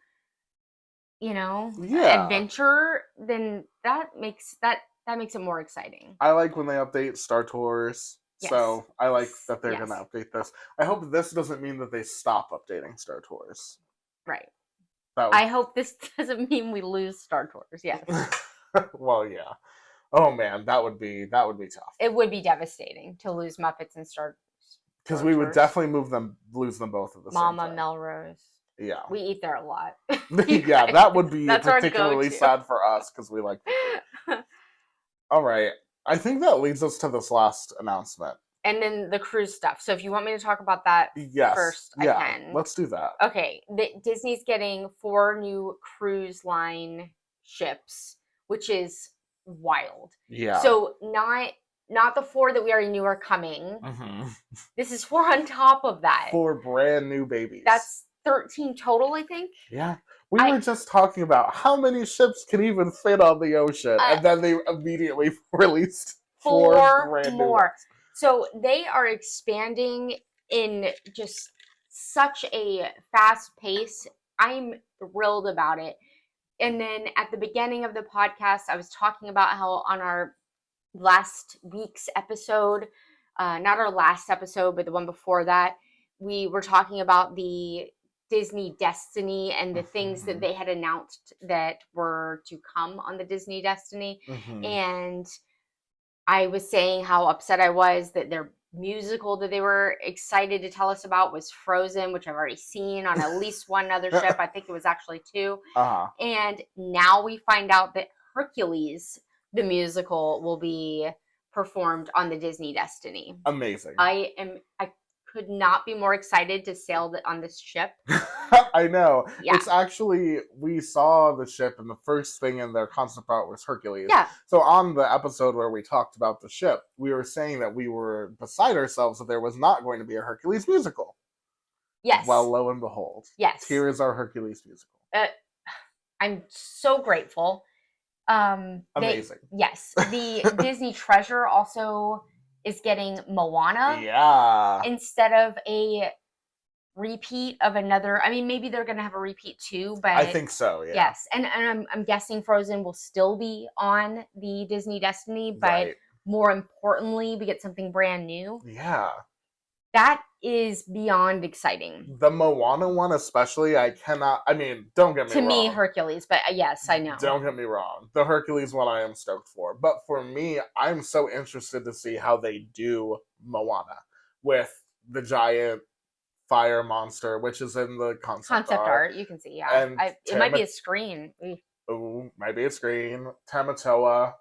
adventure, then that makes it more exciting. I like when they update Star Tours. Yes. So I like that they're going to update this. I hope this doesn't mean that they stop updating Star Tours. Right. I hope this doesn't mean we lose Star Tours. Yes. Well, yeah. Oh man, that would be tough. It would be devastating to lose Muppets and Star. Because we would definitely lose them both at the same time. Mama Melrose. Yeah. We eat there a lot. Yeah, that would be particularly sad for us because we like the food. All right. I think that leads us to this last announcement. And then the cruise stuff. So if you want me to talk about that first, I can. Let's do that. Okay. Disney's getting 4 new cruise line ships, which is wild. Yeah. So not the 4 that we already knew are coming. Mm-hmm. This is 4 on top of that. 4 brand new babies. That's 13 total, I think. Yeah. We were just talking about how many ships can even fit on the ocean, and then they immediately released 4 brand new ones. So they are expanding in just such a fast pace. I'm thrilled about it. And then at the beginning of the podcast, I was talking about how on our last week's episode, not our last episode, but the one before that, we were talking about the Disney Destiny and the things that they had announced that were to come on the Disney Destiny. Mm-hmm. And I was saying how upset I was that their musical that they were excited to tell us about was Frozen, which I've already seen on at least one other ship. I think it was actually 2. Uh-huh. And now we find out that Hercules, the musical, will be performed on the Disney Destiny. Amazing. I could not be more excited to sail on this ship. I know. Yeah. It's actually, we saw the ship and the first thing in their concept art was Hercules. Yeah. So on the episode where we talked about the ship, we were saying that we were beside ourselves that there was not going to be a Hercules musical. Yes. Well, lo and behold. Yes. Here is our Hercules musical. I'm so grateful. Amazing. Yes. The Disney Treasure also is getting Moana. Yeah. Instead of a repeat of another. I mean, maybe they're going to have a repeat too, but I think so, yeah. Yes. And I'm guessing Frozen will still be on the Disney Destiny, but more importantly, we get something brand new. Yeah. That is beyond exciting. The Moana one especially, don't get me wrong. To me, Hercules, but yes, I know. Don't get me wrong. The Hercules one I am stoked for. But for me, I'm so interested to see how they do Moana with the giant fire monster, which is in the concept art. You can see, yeah. And it might be a screen. Ooh, might be a screen. Tamatoa.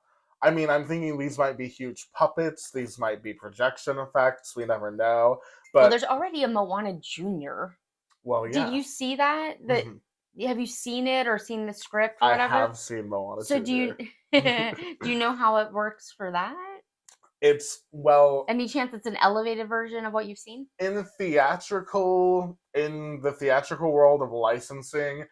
I'm thinking these might be huge puppets. These might be projection effects. We never know. But there's already a Moana Junior. Well, yeah. Did you see that? Have you seen it or seen the script or whatever? I have seen Moana Junior. So Do you know how it works for that? It's, well, Any chance it's an elevated version of what you've seen? in the theatrical world of licensing,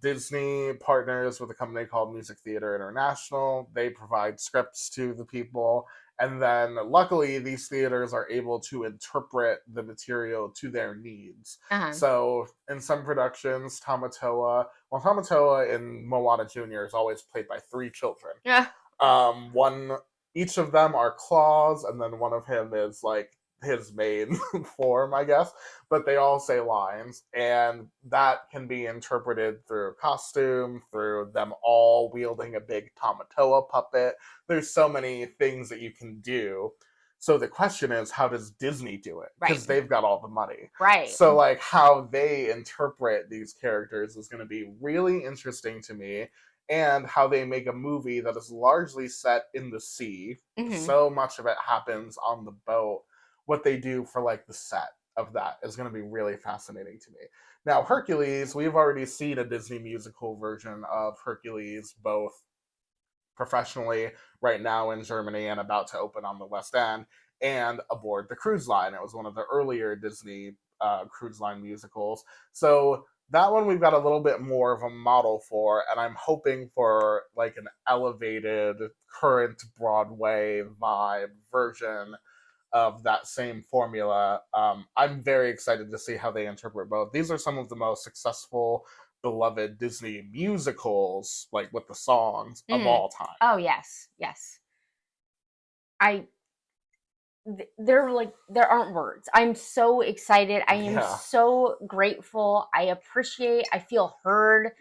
Disney partners with a company called Music Theater International. They provide scripts to the people, and then luckily these theaters are able to interpret the material to their needs. Uh-huh. So in some productions, Tamatoa in Moana Jr. is always played by three children. Yeah. One Each of them are claws, and then one of him is like his main form, I guess. But they all say lines, and that can be interpreted through costume, through them all wielding a big Tamatoa puppet. There's so many things that you can do. So the question is, how does Disney do it? Because they've got all the money. Right. So like how they interpret these characters is going to be really interesting to me, and how they make a movie that is largely set in the sea. Mhm. So much of it happens on the boat. What they do for like the set of that is going to be really fascinating to me. Now, Hercules, we've already seen a Disney musical version of Hercules, both professionally right now in Germany and about to open on the West End, and aboard the cruise line. It was one of the earlier Disney cruise line musicals. So that one we've got a little bit more of a model for, and I'm hoping for like an elevated current Broadway vibe version of that same formula. I'm very excited to see how they interpret both. These are some of the most successful, beloved Disney musicals, like with the songs of all time. Oh yes, yes. There aren't words. I'm so excited. I am so grateful. I feel heard.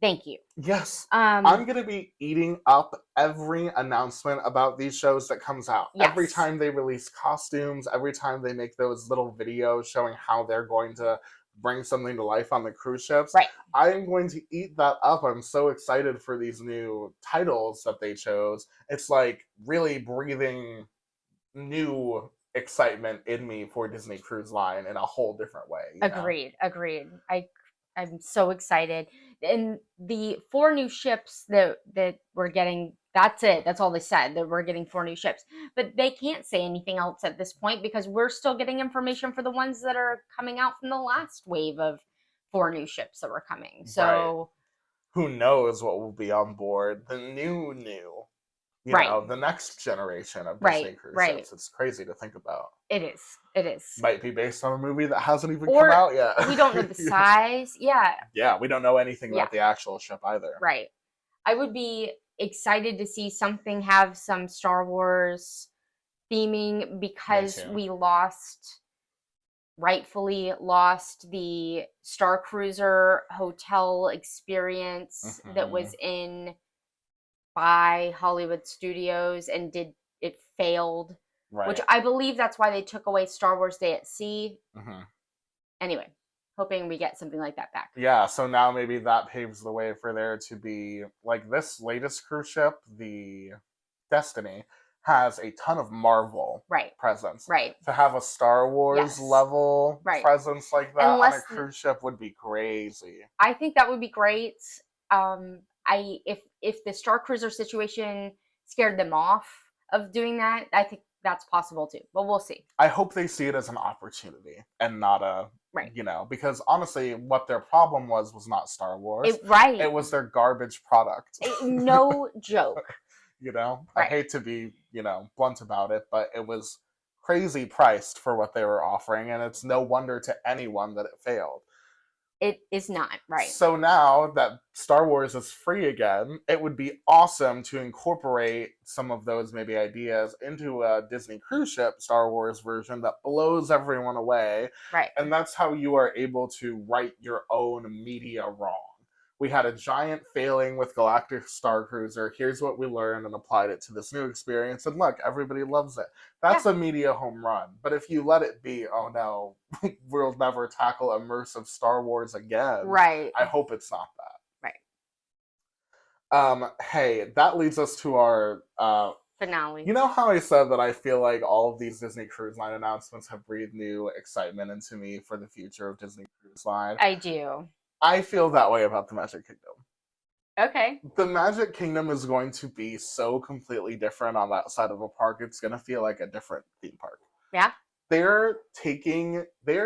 Thank you. Yes. I'm going to be eating up every announcement about these shows that comes out. Yes. Every time they release costumes, every time they make those little videos showing how they're going to bring something to life on the cruise ships. Right. I'm going to eat that up. I'm so excited for these new titles that they chose. It's like really breathing new excitement in me for Disney Cruise Line in a whole different way. Agreed. I'm so excited. And the 4 new ships that we're getting, that's it. That's all they said, that we're getting 4 new ships. But they can't say anything else at this point because we're still getting information for the ones that are coming out from the last wave of 4 new ships that were coming. So who knows what will be on board the new you know, the next generation of Disney cruise ships. It's crazy to think about. It is. Might be based on a movie that hasn't even come out yet. We don't know the size. Yeah. Yeah, we don't know anything about the actual ship either. Right. I would be excited to see something have some Star Wars theming because we rightfully lost the Star Cruiser hotel experience that was in by Hollywood Studios, and it failed, which I believe that's why they took away Star Wars Day at Sea. Anyway, hoping we get something like that back. Yeah, so now maybe that paves the way for there to be, like, this latest cruise ship, the Destiny, has a ton of Marvel presence. To have a Star Wars level presence like that on a cruise ship would be crazy. I think that would be great. If the Star Cruiser situation scared them off of doing that, I think that's possible too. But we'll see. I hope they see it as an opportunity and not a because honestly, what their problem was not Star Wars. It was their garbage product. No joke. I hate to be blunt about it, but it was crazy priced for what they were offering, and it's no wonder to anyone that it failed. It is not, right. So now that Star Wars is free again, it would be awesome to incorporate some of those maybe ideas into a Disney cruise ship Star Wars version that blows everyone away. And that's how you are able to write your own media wrong. We had a giant failing with Galactic Star Cruiser. Here's what we learned and applied it to this new experience. And look, everybody loves it. That's a media home run. But if you let it be, oh no, we'll never tackle immersive Star Wars again. I hope it's not that. Hey, that leads us to our finale. You know how I said that I feel like all of these Disney Cruise Line announcements have breathed new excitement into me for the future of Disney Cruise Line? I do. I feel that way about the Magic Kingdom. Okay. The Magic Kingdom is going to be so completely different on that side of a park. It's going to feel like a different theme park. Yeah. They're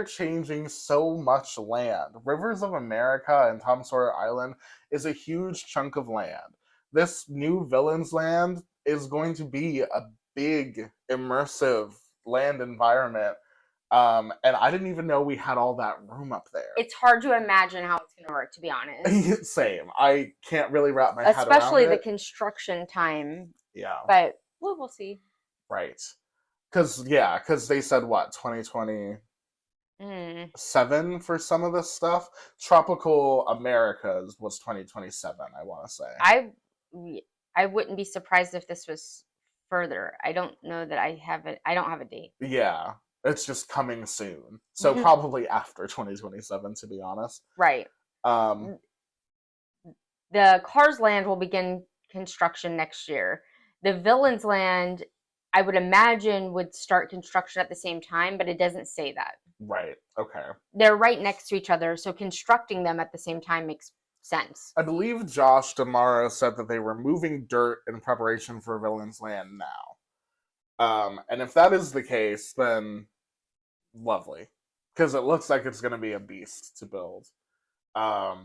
changing so much land. Rivers of America and Tom Sawyer Island is a huge chunk of land. This new Villains Land is going to be a big, immersive land environment. And I didn't even know we had all that room up there. It's hard to imagine how it's going to work, to be honest. Same. I can't really wrap my head around it. Especially the construction time. Yeah. But we'll see. Right. Because they said what, 2027 for some of this stuff. Tropical Americas was 2027, I want to say. I wouldn't be surprised if this was further. I don't know that I don't have a date. Yeah, it's just coming soon. So probably after 2027, to be honest. Right. The Cars Land will begin construction next year. The Villains Land, I would imagine, would start construction at the same time, but it doesn't say that. Right. Okay. They're right next to each other, so constructing them at the same time makes sense. I believe Josh D'Amaro said that they were moving dirt in preparation for Villains Land now. And if that is the case, then lovely. Because it looks like it's going to be a beast to build. But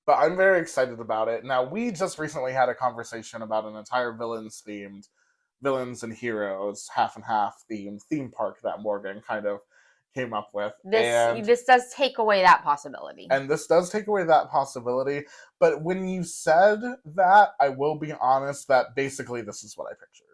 I'm very excited about it. Now, we just recently had a conversation about an entire villains and heroes, half and half theme park that Morgan kind of came up with. This does take away that possibility. And this does take away that possibility. But when you said that, I will be honest that basically this is what I pictured.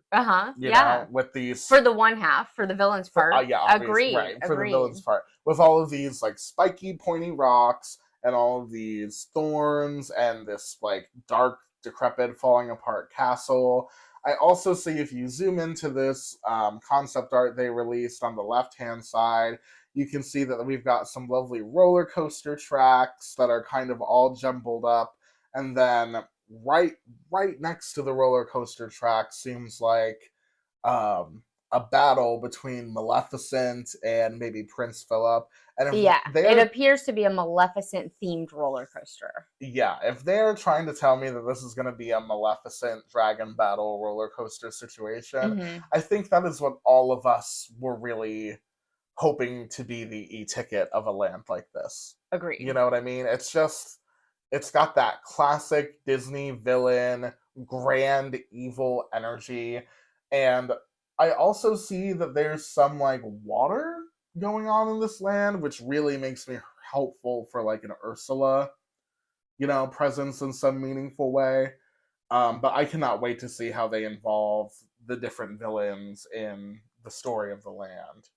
You know, with these for the one half, for the villains part. Agreed. Right, for the villains part. With all of these like spiky, pointy rocks and all of these thorns and this like dark, decrepit, falling apart castle. I also see, if you zoom into this concept art they released on the left-hand side, you can see that we've got some lovely roller coaster tracks that are kind of all jumbled up. And then right next to the roller coaster track seems like a battle between Maleficent and maybe Prince Philip. And it appears to be a Maleficent themed roller coaster. Yeah, if they're trying to tell me that this is going to be a Maleficent dragon battle roller coaster situation, I think that is what all of us were really hoping to be the e-ticket of a land like this. Agreed. You know what I mean? It's got that classic Disney villain, grand evil energy. And I also see that there's some like water going on in this land, which really makes me hopeful for like an Ursula, presence in some meaningful way. But I cannot wait to see how they involve the different villains in the story of the land.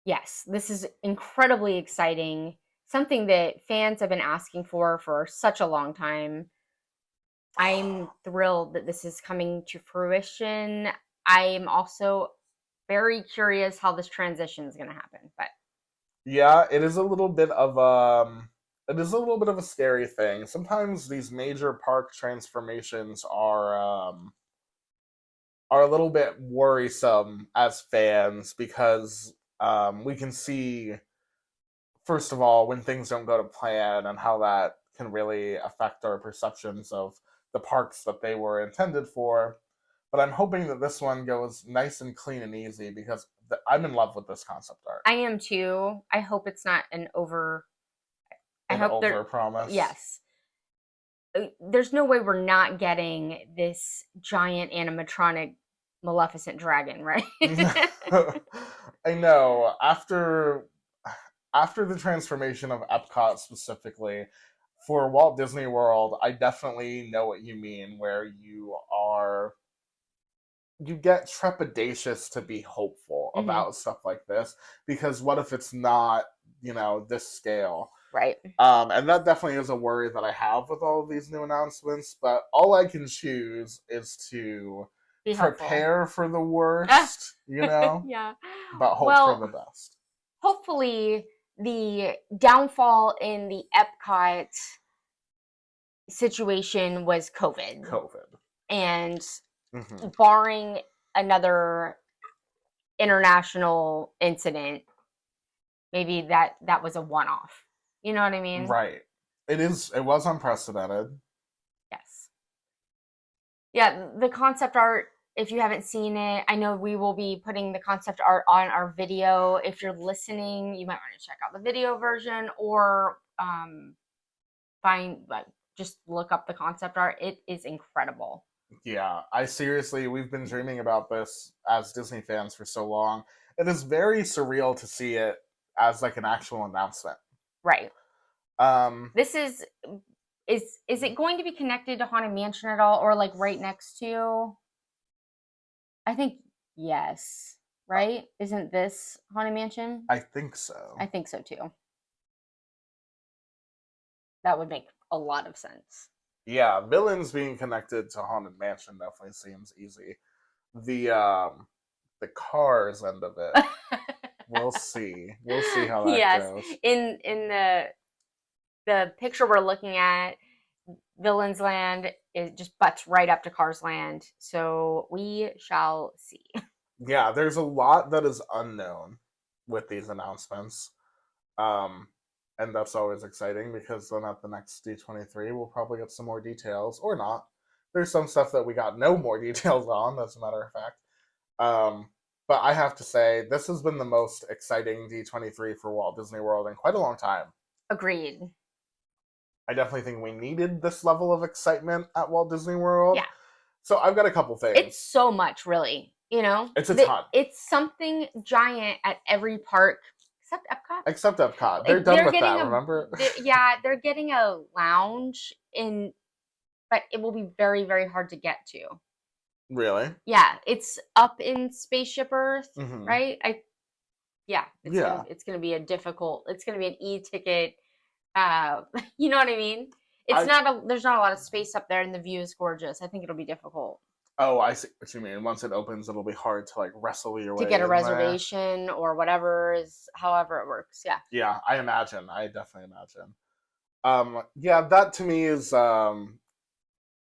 Yes, this is incredibly exciting. Something that fans have been asking for such a long time. I'm thrilled that this is coming to fruition. I'm also very curious how this transition is going to happen. But yeah, it is a little bit of a scary thing. Sometimes these major park transformations are a little bit worrisome as fans because we can see, first of all, when things don't go to plan and how that can really affect our perceptions of the parks that they were intended for. But I'm hoping that this one goes nice and clean and easy because I'm in love with this concept art. I am too. I hope it's not an over promise. Yes. There's no way we're not getting this giant animatronic Maleficent dragon, right? I know. After the transformation of Epcot specifically, for Walt Disney World, I definitely know what you mean, where you get trepidatious to be hopeful about stuff like this, because what if it's not, this scale? Right. And that definitely is a worry that I have with all of these new announcements, but all I can choose is to prepare for the worst, Yeah. But hope for the best. Hopefully the downfall in the Epcot situation was COVID. And barring another international incident, maybe that was a one-off. You know what I mean? Right. It was unprecedented. Yes. Yeah, the concept art, if you haven't seen it, I know we will be putting the concept art on our video. If you're listening, you might want to check out the video version or find, like, just look up the concept art. It is incredible. Yeah, we've been dreaming about this as Disney fans for so long. It is very surreal to see it as like an actual announcement. Right. Um, This is it going to be connected to Haunted Mansion at all, or like right next to? I think yes. Right? Isn't this Haunted Mansion? I think so. I think so too. That would make a lot of sense. Yeah, villains being connected to Haunted Mansion definitely seems easy. The Cars end of it, we'll see. We'll see how that goes. In the picture we're looking at, Villains Land, it just butts right up to Cars Land. So we shall see. Yeah, there's a lot that is unknown with these announcements. And that's always exciting because then at the next D23 we'll probably get some more details, or not. There's some stuff that we got no more details on, as a matter of fact. But I have to say, this has been the most exciting D23 for Walt Disney World in quite a long time. Agreed. I definitely think we needed this level of excitement at Walt Disney World. Yeah. So I've got a couple things. It's so much, really. You know? It's a ton. It's something giant at every park. Except Epcot. They're done with that, remember? They're getting a lounge but it will be very, very hard to get to. Really? Yeah, it's up in Spaceship Earth, mm-hmm. right? It's gonna be a difficult. It's gonna be an e-ticket. You know what I mean? There's not a lot of space up there, and the view is gorgeous. I think it'll be difficult. Oh, I see what you mean. Once it opens, it'll be hard to like wrestle your way to get a reservation or whatever however it works. Yeah. Yeah, I imagine. I definitely imagine. Yeah, that to me is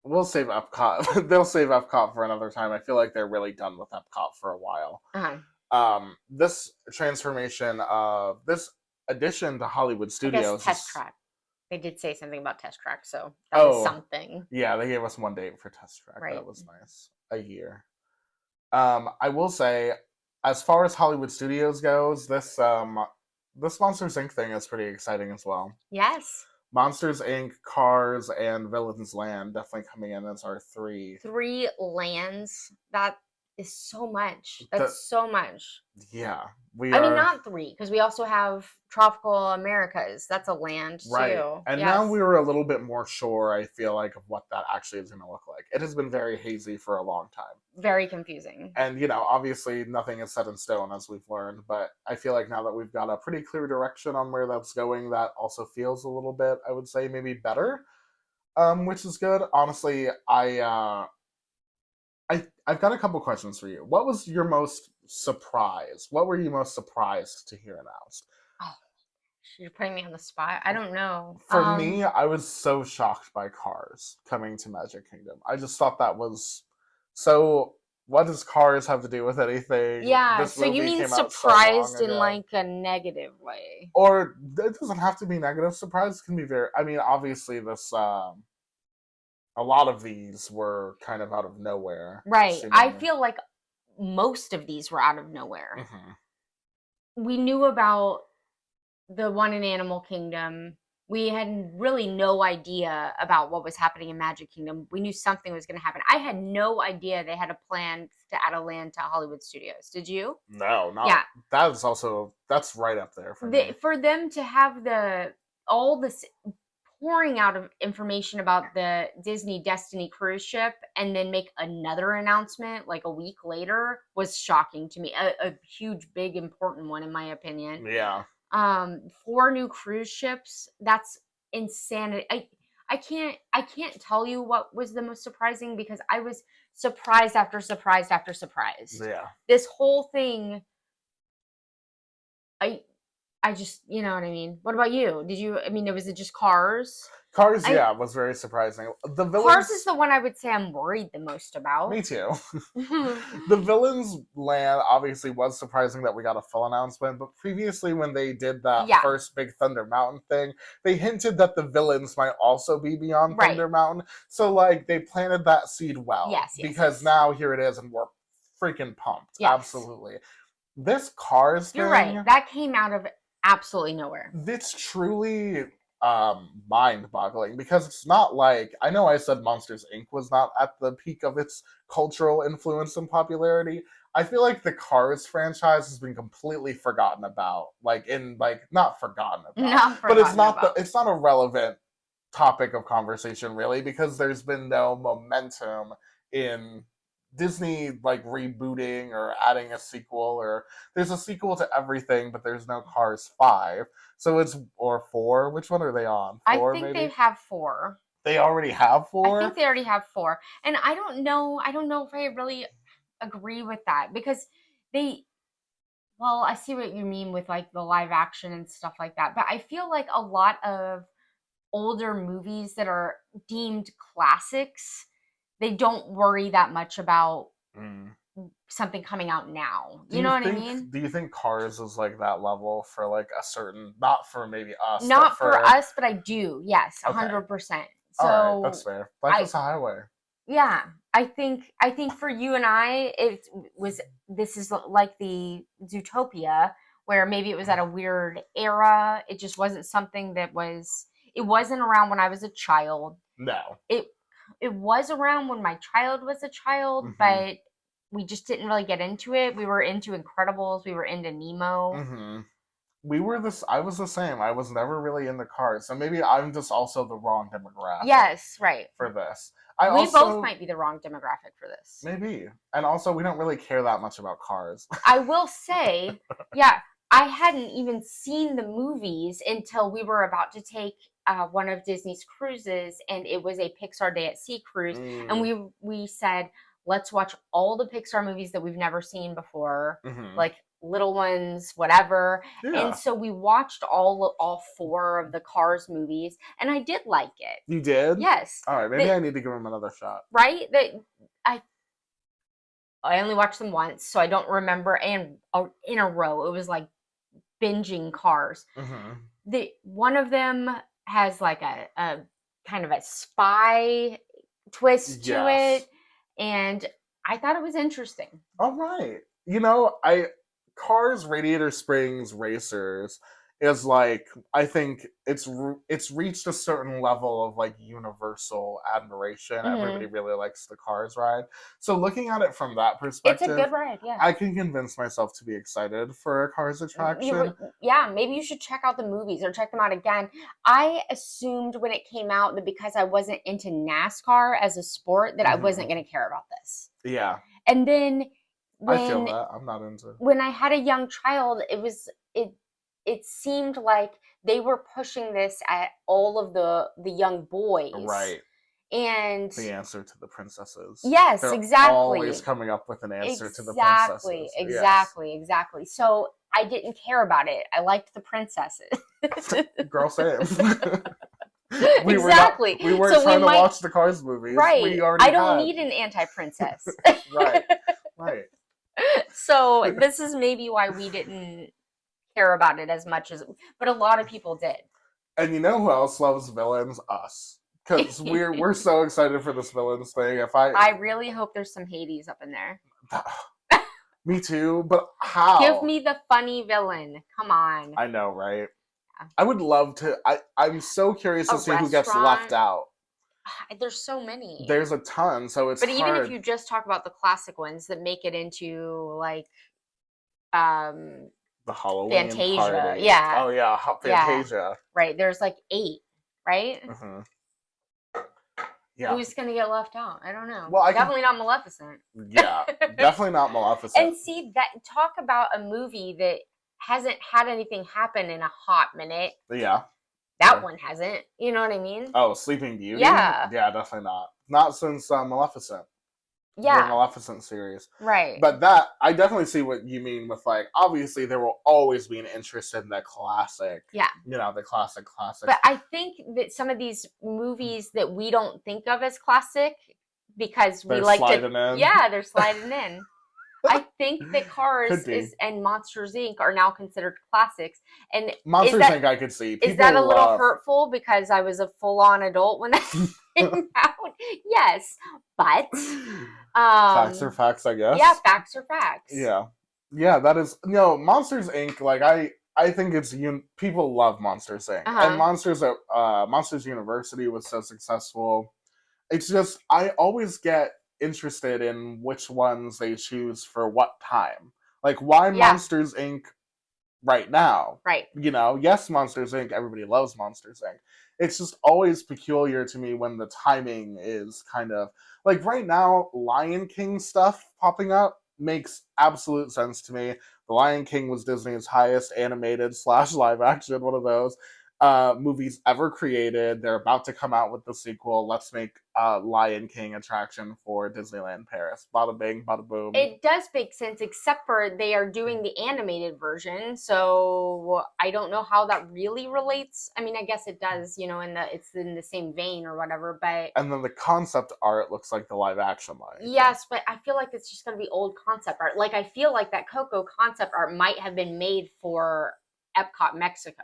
we'll save Epcot. They'll save Epcot for another time. I feel like they're really done with Epcot for a while. Uh-huh. This transformation of this addition to Hollywood Studios. Test track. They did say something about Test Track, so that was something. Yeah, they gave us one date for Test Track. Right. That was nice. A year. I will say, as far as Hollywood Studios goes, this Monsters Inc. thing is pretty exciting as well. Yes. Monsters Inc., Cars, and Villains Land definitely coming in as our three lands. That is so much. That's so much. Yeah. I mean, not 3, because we also have Tropical Americas. That's a land, right. too. And now we were a little bit more sure, I feel like, of what that actually is going to look like. It has been very hazy for a long time. Very confusing. And, obviously nothing is set in stone, as we've learned, but I feel like now that we've got a pretty clear direction on where that's going, that also feels a little bit, I would say, maybe better, which is good. Honestly, I've got a couple questions for you. What was your most surprise? What were you most surprised to hear announced? Oh, you're putting me on the spot. I don't know. For me, I was so shocked by Cars coming to Magic Kingdom. I just thought that was so. What does Cars have to do with anything? Yeah, so you mean surprised in like a negative way? Or it doesn't have to be negative. Surprise can be very. I mean, obviously this. A lot of these were kind of out of nowhere. Right. I feel like most of these were out of nowhere. Mm-hmm. We knew about the one in Animal Kingdom. We had really no idea about what was happening in Magic Kingdom. We knew something was going to happen. I had no idea they had a plan to add a land to Hollywood Studios. Did you? No, not. Yeah. That's right up there for me. For them to have all this pouring out of information about the Disney Destiny cruise ship and then make another announcement like a week later was shocking to me. A huge, big, important one in my opinion. Yeah. 4 new cruise ships. That's insanity. I can't tell you what was the most surprising because I was surprised after surprise after surprise. Yeah. This whole thing, I just, you know what I mean? What about you? Was it just Cars? Cars, yeah, was very surprising. The villains. Cars is the one I would say I'm worried the most about. Me too. The villains land obviously was surprising that we got a full announcement, but previously when they did that first big Thunder Mountain thing, they hinted that the villains might also be beyond Thunder Mountain. So like they planted that seed well. Yes. Because now here it is and we're freaking pumped. Yes. Absolutely. This Cars thing. You're right. That came out of absolutely nowhere. It's truly mind-boggling because it's not like, I know I said Monsters Inc. was not at the peak of its cultural influence and popularity. I feel like the Cars franchise has been completely forgotten about, not forgotten about, but it's not a relevant topic of conversation really because there's been no momentum in Disney rebooting or adding a sequel, or there's a sequel to everything, but there's no Cars 5. So or 4. Which one are they on? 4, I think maybe? They have 4. They already have 4? I think they already have 4. And I don't know if I really agree with that because I see what you mean with the live action and stuff like that. But I feel like a lot of older movies that are deemed classics, they don't worry that much about something coming out now. You know what I mean? Do you think Cars is that level for a certain, not for maybe us? Not for us, but I do. Yes, 100%. So all right, that's fair. Life is a highway. Yeah, I think for you and I, this is like the Zootopia, where maybe it was at a weird era. It just wasn't something it wasn't around when I was a child. No. It was around when my child was a child, but we just didn't really get into it. We were into Incredibles. We were into Nemo. I was the same. I was never really into Cars. So maybe I'm just also the wrong demographic. Yes, right. For this. We both might be the wrong demographic for this. Maybe. And also, we don't really care that much about Cars. I will say, I hadn't even seen the movies until we were about to take one of Disney's cruises, and it was a Pixar Day at Sea cruise. And we said, let's watch all the Pixar movies that we've never seen before, like Little Ones, whatever. Yeah. And so we watched all 4 of the Cars movies, and I did like it. You did? Yes. All right, maybe I need to give them another shot. Right? I only watched them once, so I don't remember. And in a row, it was like binging Cars. One of them has a kind of a spy twist to it, and I thought it was interesting. All right. Cars Radiator Springs Racers is I think it's reached a certain level of universal admiration. Everybody really likes the Cars ride. So looking at it from that perspective, it's a good ride, yeah. I can convince myself to be excited for a Cars attraction. Maybe you should check out the movies or check them out again. I assumed when it came out that because I wasn't into NASCAR as a sport that I wasn't going to care about this. Yeah. And then I feel that. I'm not into it. When I had a young child, it seemed like they were pushing this at all of the young boys. Right. And the answer to the princesses. Yes, They're exactly. Always coming up with an answer to the princesses. Exactly. So I didn't care about it. I liked the princesses. Girl, same. We weren't trying to watch the Cars movies. Right. I don't need an anti-princess. Right. So this is maybe why we didn't care about it as much but a lot of people did. And you know who else loves villains? Us. Because we're so excited for this villains thing. I really hope there's some Hades up in there. Me too, but how? Give me the funny villain. Come on. I know, right? Yeah. I would love to. I'm so curious to see who gets left out. There's so many. There's a ton, so it's hard. Even if you just talk about the classic ones that make it into the Halloween Fantasia, party. Yeah. Oh yeah, Fantasia. Yeah. Right. There's 8, right? Yeah. Who's gonna get left out? I don't know. Well, definitely not Maleficent. Yeah, definitely not Maleficent. And see that talk about a movie that hasn't had anything happen in a hot minute. Yeah. That one hasn't. You know what I mean? Oh, Sleeping Beauty? Yeah. Yeah, definitely not. Not since Maleficent. The Maleficent series. Right. But that, I definitely see what you mean with, like, obviously there will always be an interest in the classic. Yeah. You know, the classic. But I think that some of these movies that we don't think of as classic because we like to, in. Yeah, they're sliding in. I think that Cars and Monsters Inc. are now considered classics. And Monsters Inc. I could see. Is that a little hurtful because I was a full-on adult when that came out? Yes, but facts are facts, I guess. Yeah, facts are facts. Yeah, that is Monsters Inc. Like I think it's people love Monsters Inc. And Monsters University was so successful. It's just I always get interested in which ones they choose for what time. Like, why Monsters Inc. right now? Right. You know, yes, Monsters Inc. Everybody loves Monsters Inc. It's just always peculiar to me when the timing is kind of like right now. Lion King stuff popping up makes absolute sense to me. The Lion King was Disney's highest animated / live action, one of those movies ever created. They're about to come out with the sequel. Let's make Lion King attraction for Disneyland Paris. Bada bing, bada boom. It does make sense, except for they are doing the animated version, so I don't know how that really relates. I mean, I guess it does, you know, it's in the same vein or whatever, but... And then the concept art looks like the live action Lion King. Yes, but I feel like it's just going to be old concept art. Like, I feel like that Coco concept art might have been made for Epcot, Mexico.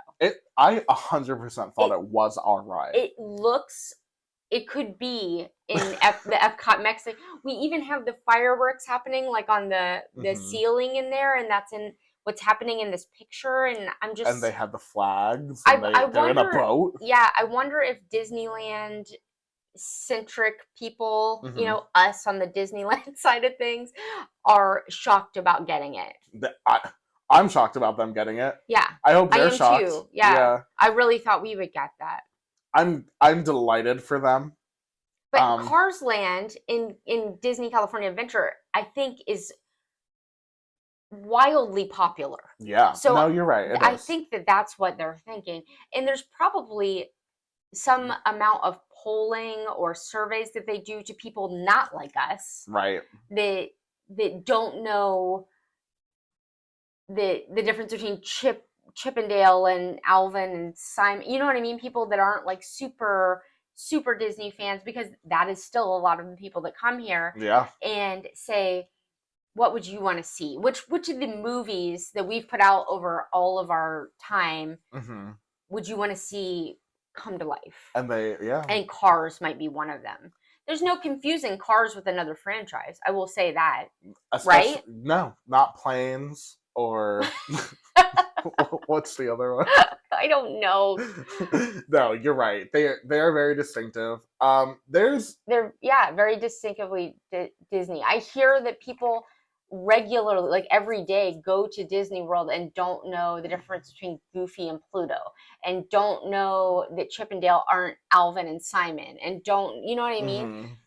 I 100% thought it was our ride. It could be in the Epcot, Mexico. We even have the fireworks happening, like on the ceiling in there, and that's in what's happening in this picture. And I'm just... And they have the flags, and they're in a boat. Yeah, I wonder if Disneyland centric people, you know, us on the Disneyland side of things, are shocked about getting it. I'm shocked about them getting it. Yeah. I hope they're shocked. Too. Yeah. I really thought we would get that. I'm delighted for them. But Cars Land in Disney California Adventure, I think, is wildly popular. Yeah. So no, you're right. I think that's what they're thinking. And there's probably some amount of polling or surveys that they do to people not like us. Right. That don't know the difference between Chippendale and Alvin and Simon. You know what I mean? People that aren't like super Disney fans, because that is still a lot of the people that come here. Yeah. And say, what would you want to see? Which of the movies that we've put out over all of our time would you want to see come to life? And Cars might be one of them. There's no confusing Cars with another franchise. I will say that. Right? No, not Planes or what's the other one? I don't know. No, you're right. They are very distinctive. They're very distinctively Disney. I hear that people regularly, like every day, go to Disney World and don't know the difference between Goofy and Pluto, and don't know that Chippendale aren't Alvin and Simon, and don't, you know what I mean?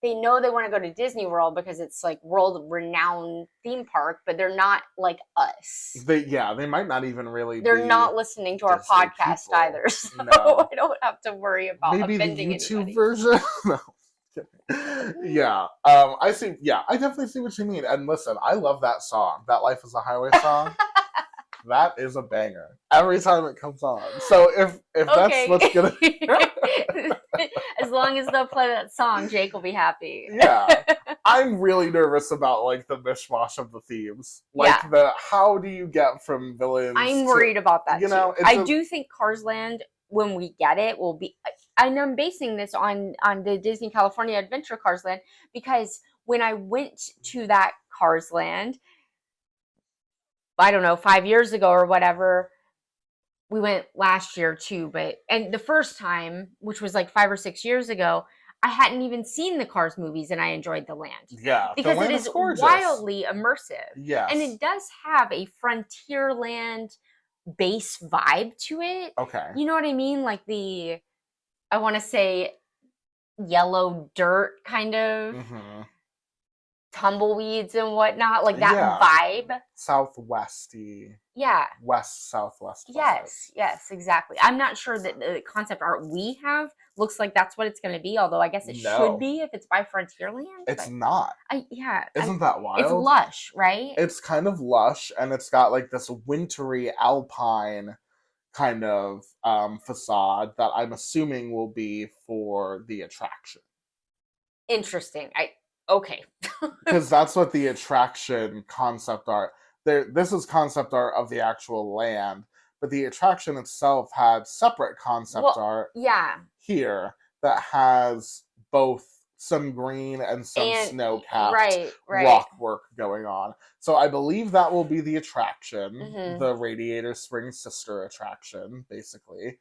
They know they want to go to Disney World because it's like world-renowned theme park, but they're not like us. They might not even really. They're not listening to our podcast either, so no. I don't have to worry about maybe offending the YouTube anybody. version. No. Yeah, I see. Yeah, I definitely see what you mean. And listen, I love that song, that "Life Is a Highway" song. That is a banger every time it comes on. So if that's what's gonna, as long as they'll play that song, Jake will be happy. Yeah, I'm really nervous about like the mishmash of the themes, like how do you get from villains? I'm worried about that. You know, I do think Cars Land, when we get it, will be. And I'm basing this on the Disney California Adventure Cars Land, because when I went to that Cars Land, I don't know, 5 years ago or whatever, we went last year too, and the first time, which was like 5 or 6 years ago, I hadn't even seen the Cars movies and I enjoyed the land. Yeah, because it is wildly immersive. Yeah. And it does have a Frontierland base vibe to it. Okay. You know what I mean? Like I want to say yellow dirt kind of tumbleweeds and whatnot, like that vibe. Southwesty. Yeah. West, southwest. Yes, exactly. I'm not sure that the concept art we have looks like that's what it's going to be, although I guess it should be if it's by Frontierland. It's not. Isn't that wild? It's lush, right? It's kind of lush, and it's got like this wintry alpine kind of facade that I'm assuming will be for the attraction. Interesting. Okay. Because that's what the attraction concept art. This is concept art of the actual land, but the attraction itself had separate concept art. Yeah. Here that has both some green and some snow-capped rock work going on. So I believe that will be the attraction, the Radiator Springs sister attraction, basically.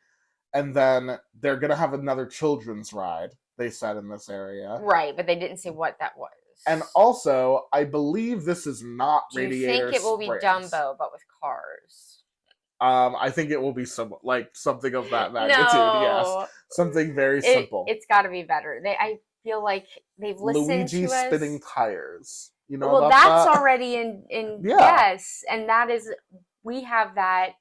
And then they're gonna have another children's ride, they said, in this area. Right, but they didn't say what that was. And also, I believe this is not Radiator Springs. Do you think it will be Dumbo, but with cars? I think it will be something of that magnitude. Yes, something very simple. It's got to be better. I feel like they've listened Luigi to us. spinning tires. You know, well, that's already in yes, and that is we have that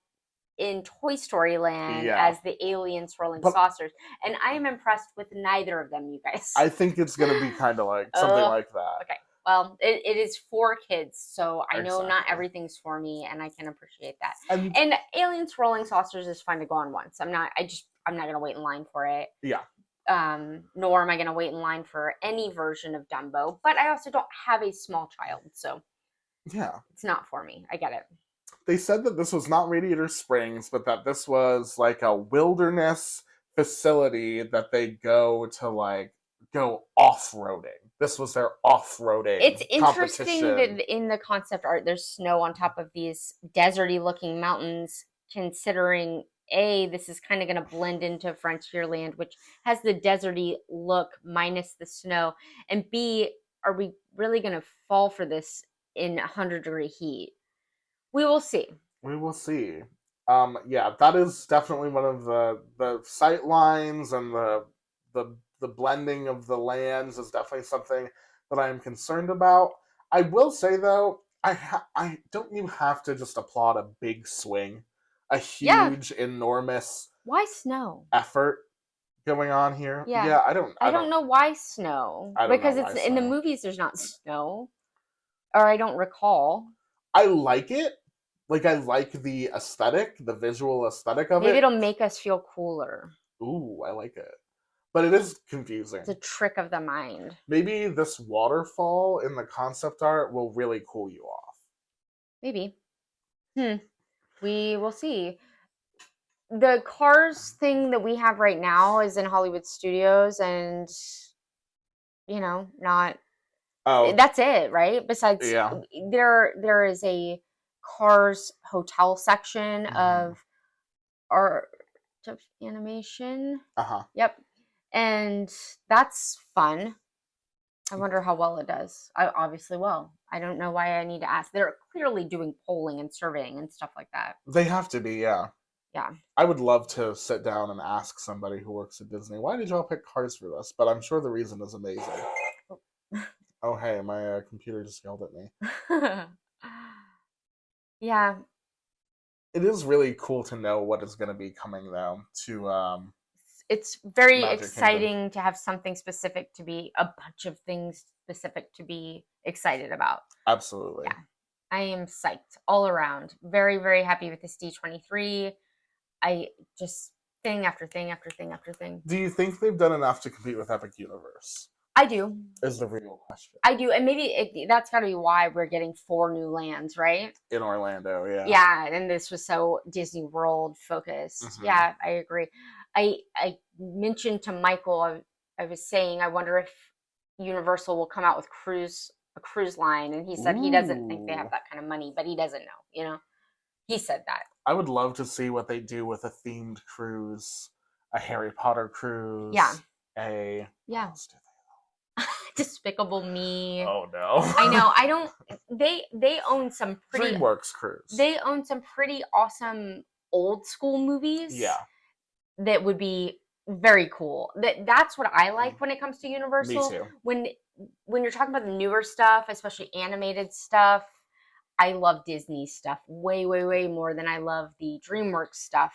in Toy Story Land as the alien swirling saucers, and I am impressed with neither of them, you guys. I think it's gonna be kind of like something like that. Okay. Well, it is for kids, so I know not everything's for me, and I can appreciate that. And alien swirling saucers is fun to go on once. I'm not gonna wait in line for it. Yeah. Nor am I gonna wait in line for any version of Dumbo. But I also don't have a small child, so it's not for me. I get it. They said that this was not Radiator Springs, but that this was like a wilderness facility that they go to go off-roading. This was their off-roading It's interesting that in the concept art there's snow on top of these deserty looking mountains, considering this is kind of going to blend into Frontierland, which has the deserty look minus the snow, and B, are we really going to fall for this in 100-degree heat? We will see. We will see. That is definitely one of the sight lines, and the blending of the lands is definitely something that I am concerned about. I will say though, I don't you have to just applaud a big swing, a huge, enormous why snow effort going on here. I don't know why snow, because it's in the movies. There's not snow, or I don't recall. I like it. I like the aesthetic, the visual aesthetic of it. Maybe it'll make us feel cooler. Ooh, I like it. But it is confusing. It's a trick of the mind. Maybe this waterfall in the concept art will really cool you off. Maybe. We will see. The Cars thing that we have right now is in Hollywood Studios, and not. Oh, that's it, right? Besides, there is a Cars hotel section of art of animation. Yep. And that's fun. I wonder how well it does. I obviously will. I don't know why I need to ask. They're clearly doing polling and surveying and stuff like that. They have to be, yeah. Yeah. I would love to sit down and ask somebody who works at Disney, why did y'all pick Cars for this? But I'm sure the reason is amazing. Oh, hey, my computer just yelled at me. Yeah. It is really cool to know what is going to be coming, though, to... It's very Magic exciting Kingdom. To have something specific to be, a bunch of things specific to be excited about. Absolutely. Yeah. I am psyched all around. Very, very happy with this D23. I just, thing after thing after thing after thing. Do you think they've done enough to compete with Epic Universe? I do. Is the real question. I do. And maybe that's got to be why we're getting 4 new lands, right? In Orlando, yeah. Yeah, and this was so Disney World focused. Yeah, I agree. I mentioned to Michael, I was saying, I wonder if Universal will come out with a cruise line. And he said he doesn't think they have that kind of money, but he doesn't know, He said that. I would love to see what they do with a themed cruise, a Harry Potter cruise. Yeah. What else do Despicable Me. Oh no. I know. They own some pretty DreamWorks cruise. They own some pretty awesome old school movies. Yeah. That would be very cool. That's what I like when it comes to Me Universal. too. When you're talking about the newer stuff, especially animated stuff, I love Disney stuff way, way, way more than I love the DreamWorks stuff.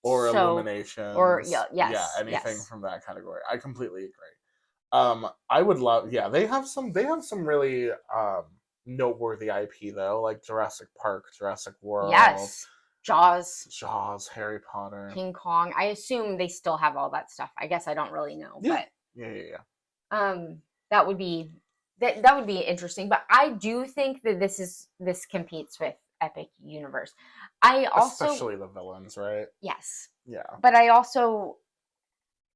Or So, Illuminations. or yeah, Yeah, yes, anything yes, from that category. I completely agree. I would love. Yeah, they have some really noteworthy IP though, like Jurassic Park, Jurassic World, yes. Jaws, Jaws, Harry Potter. King Kong. I assume they still have all that stuff. I guess I don't really know, Yeah, but yeah. that would be that would be interesting. But I do think that this competes with Epic Universe. I also Especially the villains, right? yes, Yeah. but I also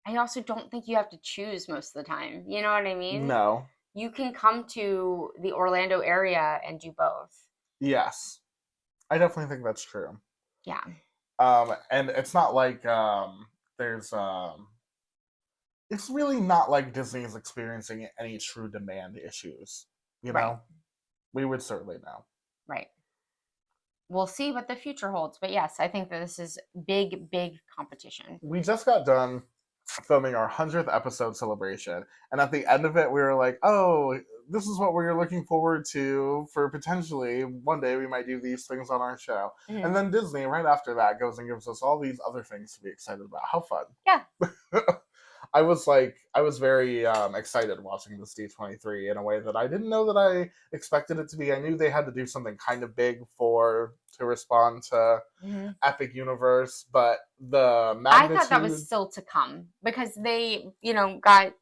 don't think you have to choose most of the time. You know what I mean? No. You can come to the Orlando area and do both. Yes. I definitely think that's true. Yeah. And it's not like there's it's really not like Disney is experiencing any true demand issues. You Right. know? We would certainly know. Right. We'll see what the future holds. But yes, I think that this is big, big competition. We just got done filming our 100th episode celebration, and at the end of it, we were like, oh, this is what we're looking forward to for potentially one day we might do these things on our show. Mhm. And then Disney, right after that, goes and gives us all these other things to be excited about. How fun. Yeah. I was very excited watching this D23 in a way that I didn't know that I expected it to be. I knew they had to do something kind of big to respond to Epic Universe, but the magnitude. I thought that was still to come because they, got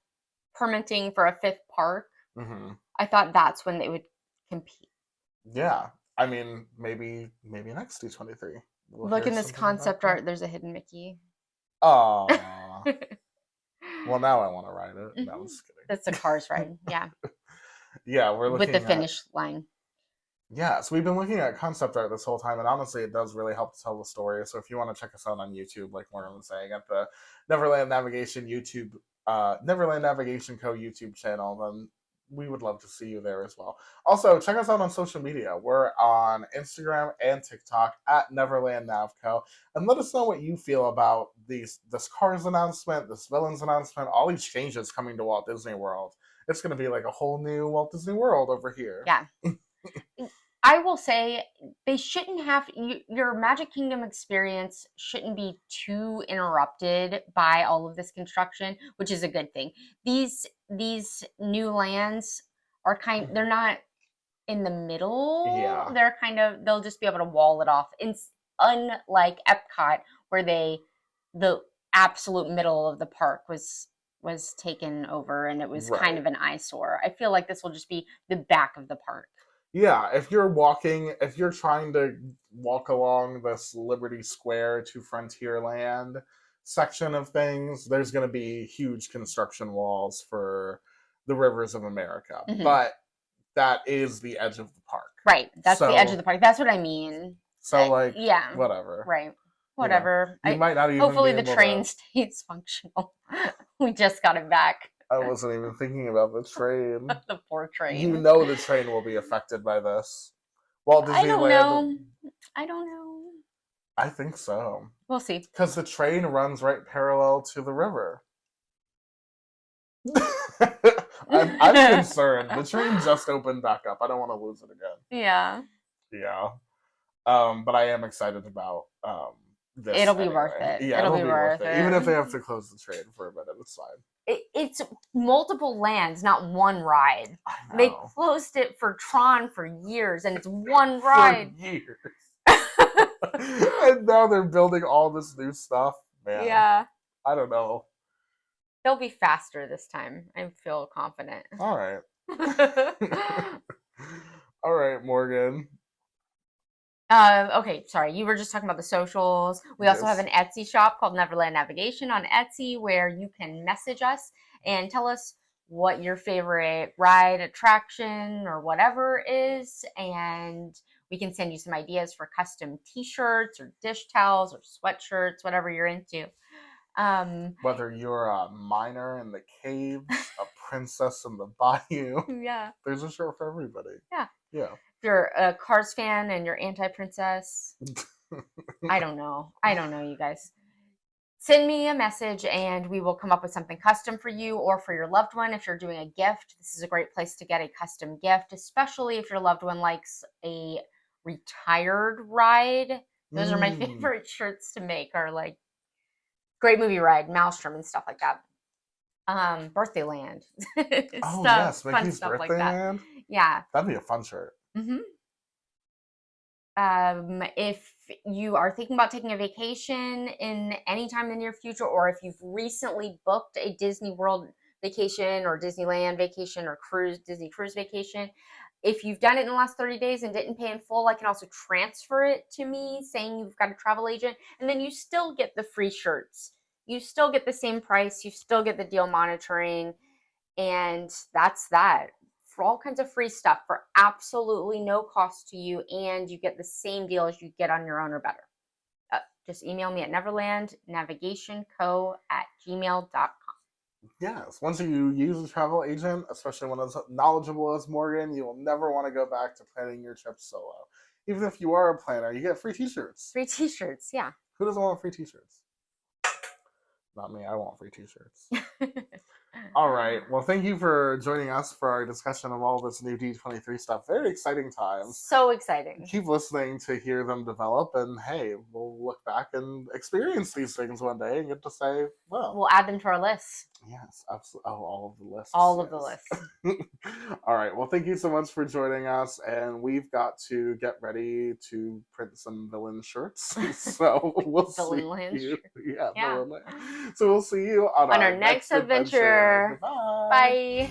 permitting for a fifth park. Mm-hmm. I thought that's when they would compete. Yeah, I mean, maybe next D23. Look in this concept art. There's a hidden Mickey. Oh. Well, now I want to ride it. No, I'm just kidding. That's a Cars ride. Yeah. Yeah, we're looking with the finish line. Yeah, so we've been looking at concept art this whole time, and honestly, it does really help to tell the story. So if you want to check us out on YouTube, like Morgan was saying, at the Neverland Navigation Neverland Navigation Co. YouTube channel, then we would love to see you there as well. Also, check us out on social media. We're on Instagram and TikTok at Neverland Navco, and let us know what you feel about this Cars announcement, this Villains announcement, all these changes coming to Walt Disney World. It's going to be like a whole new Walt Disney World over here. Yeah. I will say they shouldn't have your Magic Kingdom experience shouldn't be too interrupted by all of this construction, which is a good thing. These new lands are they're not in the middle. Yeah. They're they'll just be able to wall it off. It's unlike Epcot where the absolute middle of the park was taken over and it was kind of an eyesore. I feel like this will just be the back of the park. Yeah, if you're trying to walk along this Liberty Square to Frontierland section of things, there's going to be huge construction walls for the Rivers of America. Mm-hmm. But that is the edge of the park. Right. That's the edge of the park. That's what I mean. So, yeah. Whatever. Right. Whatever. You might not even hopefully the train stays functional. We just got it back. I wasn't even thinking about the train. The poor train. You know the train will be affected by this. Walt Disneyland. I don't know. I think so. We'll see. Because the train runs right parallel to the river. I'm concerned. The train just opened back up. I don't want to lose it again. Yeah. Yeah. But I am excited about this. It'll be worth it. Yeah, it'll be worth it. Even if they have to close the train for a minute, it's fine. It's multiple lands, not one ride. They closed it for Tron for years, and it's one ride. For years. And now they're building all this new stuff. Man. Yeah. I don't know. They'll be faster this time. I feel confident. All right. All right, Morgan. Okay, sorry. You were just talking about the socials. We also have an Etsy shop called Neverland Navigation on Etsy where you can message us and tell us what your favorite ride, attraction, or whatever is. And we can send you some ideas for custom t-shirts or dish towels or sweatshirts, whatever you're into. Whether you're a miner in the caves, a princess in the bayou. Yeah. There's a shirt for everybody. Yeah. Yeah. If you're a Cars fan and you're anti-princess, I don't know, you guys. send me a message and we will come up with something custom for you or for your loved one. If you're doing a gift, this is a great place to get a custom gift, especially if your loved one likes a retired ride. Those are my favorite shirts to make, are like Great Movie Ride, Maelstrom, and stuff like that. Birthday Land. Oh, yes, fun Mickey's stuff Birthday like that. Land. Yeah. That'd be a fun shirt. If you are thinking about taking a vacation in any time in the near future, or if you've recently booked a Disney World vacation or Disneyland vacation or Disney cruise vacation, if you've done it in the last 30 days and didn't pay in full, I can also transfer it to me saying you've got a travel agent, and then you still get the free shirts. You still get the same price. You still get the deal monitoring, and that's that. For all kinds of free stuff for absolutely no cost to you, and you get the same deal as you get on your own or better. Just email me at neverlandnavigationco@gmail.com. Yes, once you use a travel agent, especially one as knowledgeable as Morgan, you will never want to go back to planning your trip solo. Even if you are a planner, you get free t-shirts. Free t-shirts, yeah. Who doesn't want free t-shirts? Not me, I want free t-shirts. All right. Well, thank you for joining us for our discussion of all this new D23 stuff. Very exciting times. So exciting. Keep listening to hear them develop, and hey, we'll look back and experience these things one day and get to say, well, we'll add them to our list. Yes, absolutely. Oh, all of the lists. All of the lists. All right. Well, thank you so much for joining us, and we've got to get ready to print some villain shirts. So we'll see you. Yeah. Villain. So we'll see you on our next adventure. Bye.